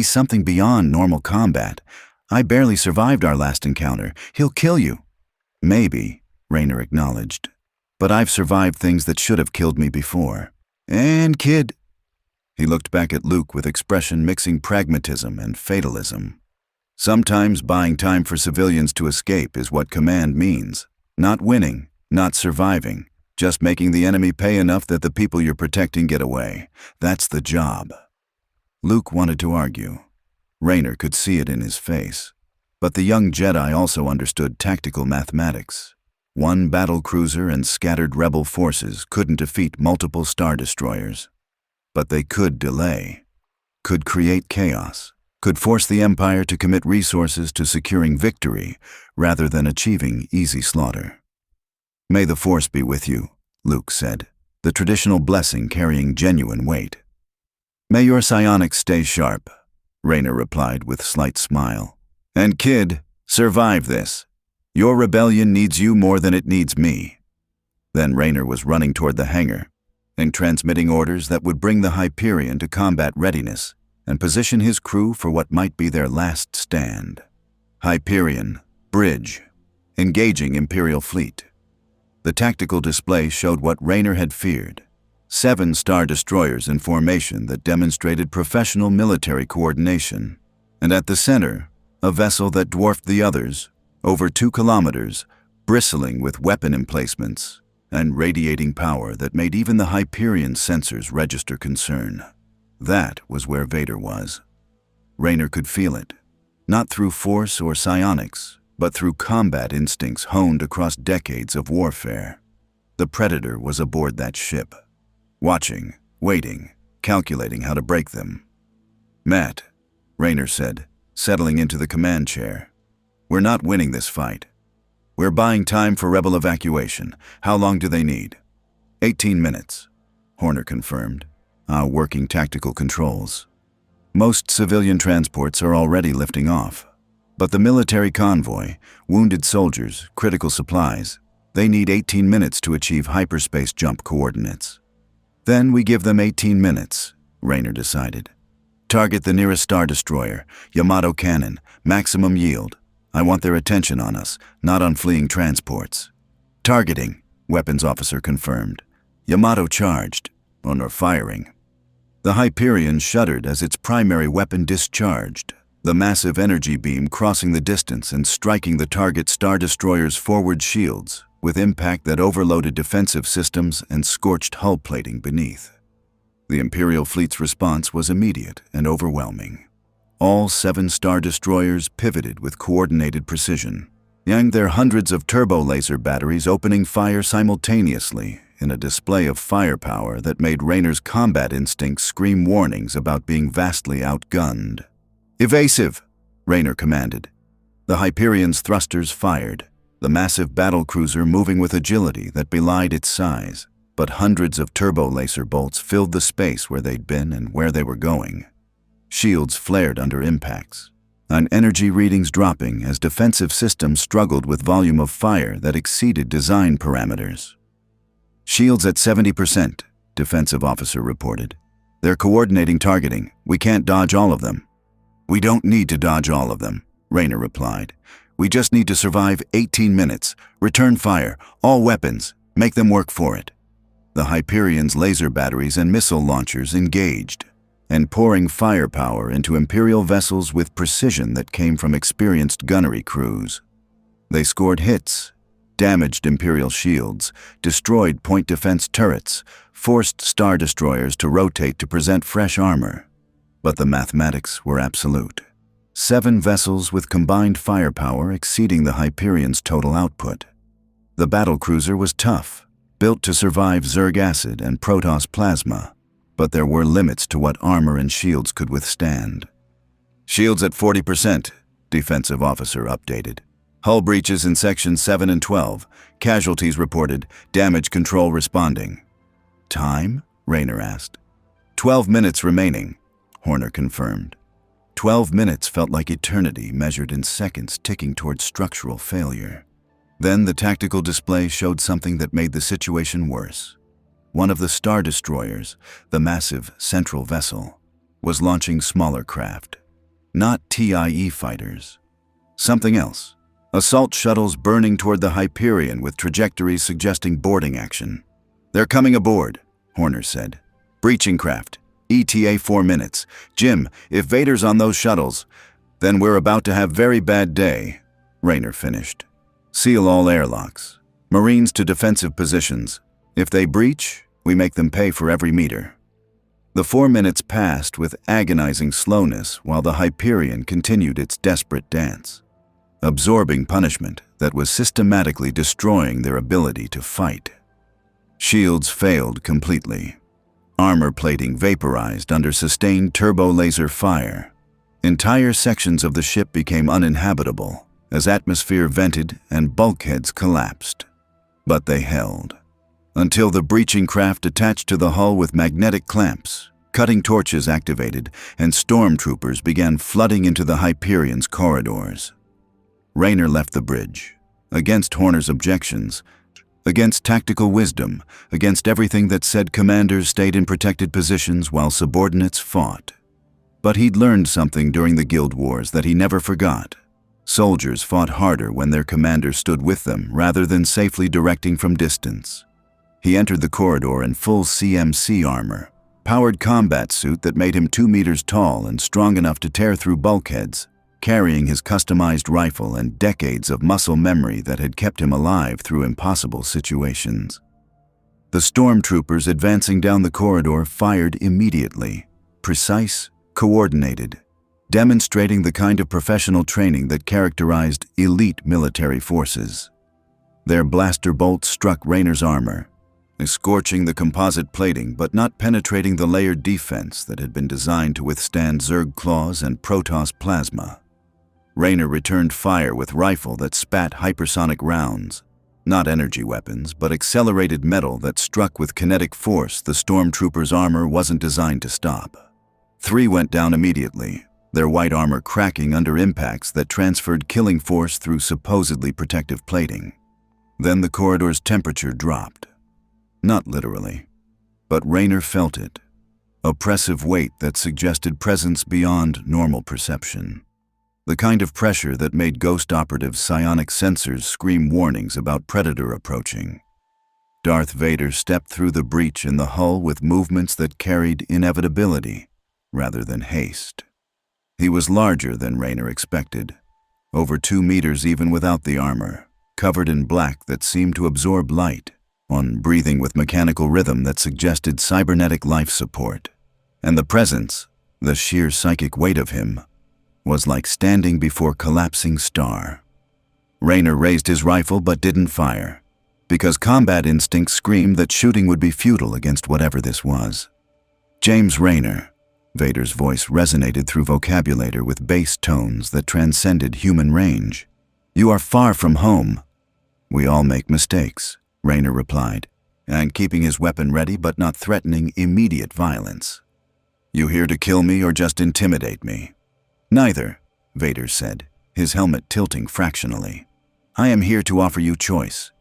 something beyond normal combat. I barely survived our last encounter. He'll kill you." "Maybe," Raynor acknowledged, "but I've survived things that should have killed me before. And kid..." He looked back at Luke with expression mixing pragmatism and fatalism. "Sometimes buying time for civilians to escape is what command means. Not winning, not surviving, just making the enemy pay enough that the people you're protecting get away. That's the job." Luke wanted to argue. Raynor could see it in his face. But the young Jedi also understood tactical mathematics. One battlecruiser and scattered rebel forces couldn't defeat multiple Star Destroyers. But they could delay, could create chaos, could force the Empire to commit resources to securing victory rather than achieving easy slaughter. "May the Force be with you," Luke said, the traditional blessing carrying genuine weight. "May your psionics stay sharp," Raynor replied with slight smile. "And kid, survive this. Your rebellion needs you more than it needs me." Then Raynor was running toward the hangar and transmitting orders that would bring the Hyperion to combat readiness and position his crew for what might be their last stand. Hyperion, bridge, engaging Imperial fleet. The tactical display showed what Raynor had feared. 7 Star Destroyers in formation that demonstrated professional military coordination. And at the center, a vessel that dwarfed the others, over 2 kilometers, bristling with weapon emplacements and radiating power that made even the Hyperion sensors register concern. That was where Vader was. Raynor could feel it, not through force or psionics, but through combat instincts honed across decades of warfare. The Predator was aboard that ship, watching, waiting, calculating how to break them. "Matt," Raynor said, settling into the command chair, "we're not winning this fight. We're buying time for rebel evacuation. How long do they need?" 18 minutes, Horner confirmed, working tactical controls. "Most civilian transports are already lifting off. But the military convoy, wounded soldiers, critical supplies, they need 18 minutes to achieve hyperspace jump coordinates." "Then we give them 18 minutes, Raynor decided. "Target the nearest Star Destroyer, Yamato cannon, maximum yield. I want their attention on us, not on fleeing transports." "Targeting," weapons officer confirmed. "Yamato charged, or firing." The Hyperion shuddered as its primary weapon discharged, the massive energy beam crossing the distance and striking the target Star Destroyer's forward shields with impact that overloaded defensive systems and scorched hull plating beneath. The Imperial fleet's response was immediate and overwhelming. All 7 Star Destroyers pivoted with coordinated precision, and their hundreds of turbo laser batteries opening fire simultaneously in a display of firepower that made Raynor's combat instincts scream warnings about being vastly outgunned. "Evasive," Raynor commanded. The Hyperion's thrusters fired, the massive battlecruiser moving with agility that belied its size, but hundreds of turbo laser bolts filled the space where they'd been and where they were going. Shields flared under impacts, and energy readings dropping as defensive systems struggled with volume of fire that exceeded design parameters. "Shields at 70%, defensive officer reported. "They're coordinating targeting. We can't dodge all of them." "We don't need to dodge all of them," Raynor replied. "We just need to survive 18 minutes. Return fire, all weapons, make them work for it." The Hyperion's laser batteries and missile launchers engaged, and pouring firepower into Imperial vessels with precision that came from experienced gunnery crews. They scored hits, damaged Imperial shields, destroyed point defense turrets, forced Star Destroyers to rotate to present fresh armor. But the mathematics were absolute. 7 vessels with combined firepower exceeding the Hyperion's total output. The battlecruiser was tough, built to survive Zerg acid and Protoss plasma, but there were limits to what armor and shields could withstand. Shields at 40%, defensive officer updated. Hull breaches in sections 7 and 12. Casualties reported, damage control responding. Time? Raynor asked. 12 minutes remaining, Horner confirmed. 12 minutes felt like eternity measured in seconds ticking towards structural failure. Then the tactical display showed something that made the situation worse. One of the Star Destroyers, the massive central vessel, was launching smaller craft. Not TIE fighters. Something else. Assault shuttles burning toward the Hyperion with trajectories suggesting boarding action. "They're coming aboard," Horner said. "Breaching craft. ETA 4 minutes. Jim, if Vader's on those shuttles, then we're about to have very bad day," Raynor finished. "Seal all airlocks. Marines to defensive positions. If they breach, we make them pay for every meter." The 4 minutes passed with agonizing slowness while the Hyperion continued its desperate dance, absorbing punishment that was systematically destroying their ability to fight. Shields failed completely. Armor plating vaporized under sustained turbo-laser fire. Entire sections of the ship became uninhabitable as atmosphere vented and bulkheads collapsed. But they held, until the breaching craft attached to the hull with magnetic clamps, cutting torches activated, and stormtroopers began flooding into the Hyperion's corridors. Raynor left the bridge, against Horner's objections, against tactical wisdom, against everything that said commanders stayed in protected positions while subordinates fought. But he'd learned something during the Guild Wars that he never forgot. Soldiers fought harder when their commander stood with them rather than safely directing from distance. He entered the corridor in full CMC armor, powered combat suit that made him 2 meters tall and strong enough to tear through bulkheads, carrying his customized rifle and decades of muscle memory that had kept him alive through impossible situations. The stormtroopers advancing down the corridor fired immediately, precise, coordinated, demonstrating the kind of professional training that characterized elite military forces. Their blaster bolts struck Raynor's armor, scorching the composite plating but not penetrating the layered defense that had been designed to withstand Zerg claws and Protoss plasma. Raynor returned fire with rifle that spat hypersonic rounds, not energy weapons, but accelerated metal that struck with kinetic force the stormtroopers' armor wasn't designed to stop. 3 went down immediately, their white armor cracking under impacts that transferred killing force through supposedly protective plating. Then the corridor's temperature dropped. Not literally, but Raynor felt it. Oppressive weight that suggested presence beyond normal perception. The kind of pressure that made Ghost Operative's psionic sensors scream warnings about predator approaching. Darth Vader stepped through the breach in the hull with movements that carried inevitability rather than haste. He was larger than Raynor expected, over 2 meters even without the armor, covered in black that seemed to absorb light, on breathing with mechanical rhythm that suggested cybernetic life support. And the presence, the sheer psychic weight of him, was like standing before collapsing star. Raynor raised his rifle but didn't fire, because combat instinct screamed that shooting would be futile against whatever this was. "James Raynor," Vader's voice resonated through vocabulary with bass tones that transcended human range. "You are far from home." "We all make mistakes," Raynor replied, and keeping his weapon ready but not threatening immediate violence. "You here to kill me or just intimidate me?" "Neither," Vader said, his helmet tilting fractionally. "I am here to offer you choice.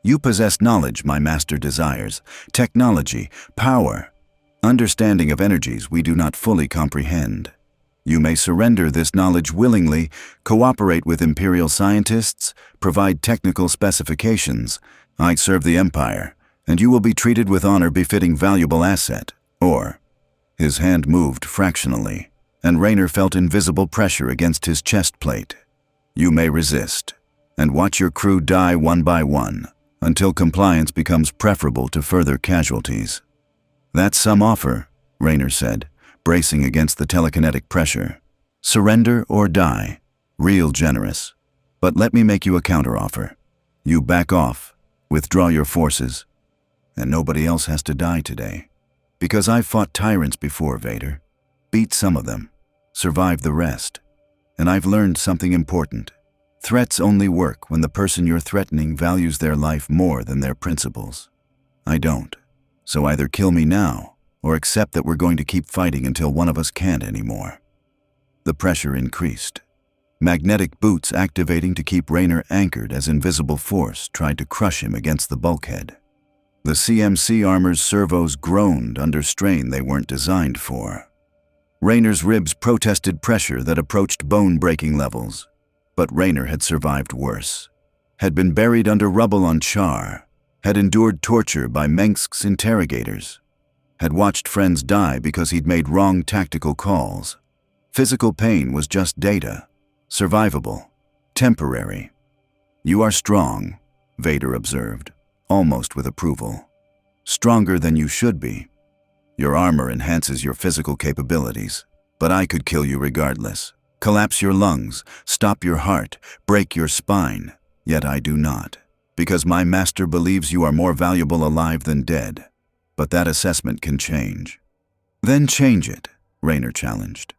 You possess knowledge my master desires, technology, power, understanding of energies we do not fully comprehend. You may surrender this knowledge willingly, cooperate with Imperial scientists, provide technical specifications. I serve the Empire, and you will be treated with honor befitting valuable asset. Or..." His hand moved fractionally, and Raynor felt invisible pressure against his chest plate. "You may resist, and watch your crew die one by one, until compliance becomes preferable to further casualties." "That's some offer," Raynor said, bracing against the telekinetic pressure. Surrender or die. Real generous. But let me make you a counteroffer. You back off, withdraw your forces, and nobody else has to die today. Because I've fought tyrants before, Vader. Beat some of them, survived the rest. And I've learned something important. Threats only work when the person you're threatening values their life more than their principles. I don't. So either kill me now, or accept that we're going to keep fighting until one of us can't anymore. The pressure increased. Magnetic boots activating to keep Raynor anchored as invisible force tried to crush him against the bulkhead. The CMC armor's servos groaned under strain they weren't designed for. Raynor's ribs protested pressure that approached bone-breaking levels. But Raynor had survived worse. Had been buried under rubble on Char. Had endured torture by Mengsk's interrogators. Had watched friends die because he'd made wrong tactical calls. Physical pain was just data. Survivable. Temporary. You are strong, Vader observed, almost with approval. Stronger than you should be. Your armor enhances your physical capabilities, but I could kill you regardless. Collapse your lungs, stop your heart, break your spine. Yet I do not, because my master believes you are more valuable alive than dead. But that assessment can change. Then change it, Raynor challenged.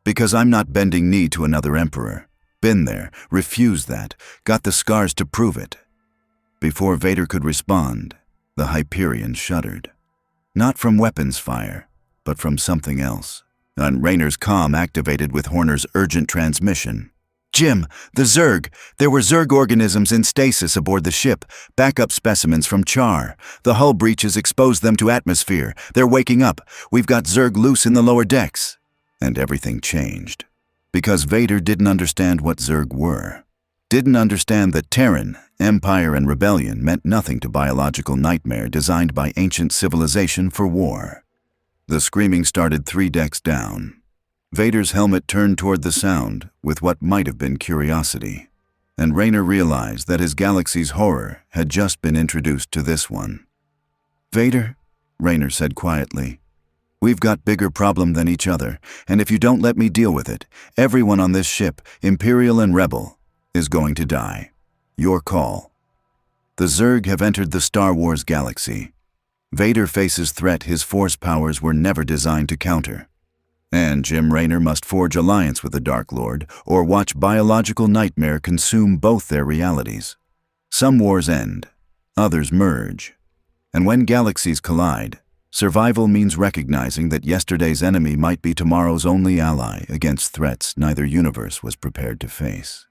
Because I'm not bending knee to another emperor. Been there, refused that, got the scars to prove it. Before Vader could respond, the Hyperion shuddered. Not from weapons fire, but from something else. And Raynor's comm activated with Horner's urgent transmission. Jim, the Zerg. There were Zerg organisms in stasis aboard the ship. Backup specimens from Char. The hull breaches exposed them to atmosphere. They're waking up. We've got Zerg loose in the lower decks. And everything changed. Because Vader didn't understand what Zerg were. Didn't understand that Terran, Empire, and Rebellion meant nothing to biological nightmare designed by ancient civilization for war. The screaming started 3 decks down. Vader's helmet turned toward the sound with what might have been curiosity. And Raynor realized that his galaxy's horror had just been introduced to this one. Vader, Raynor said quietly, we've got bigger problem than each other, and if you don't let me deal with it, everyone on this ship, Imperial and Rebel, is going to die. Your call. The Zerg have entered the Star Wars galaxy. Vader faces threat his force powers were never designed to counter. And Jim Raynor must forge alliance with the Dark Lord or watch biological nightmare consume both their realities. Some wars end, others merge. And when galaxies collide, survival means recognizing that yesterday's enemy might be tomorrow's only ally against threats neither universe was prepared to face.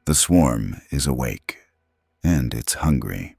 The swarm is awake, and it's hungry.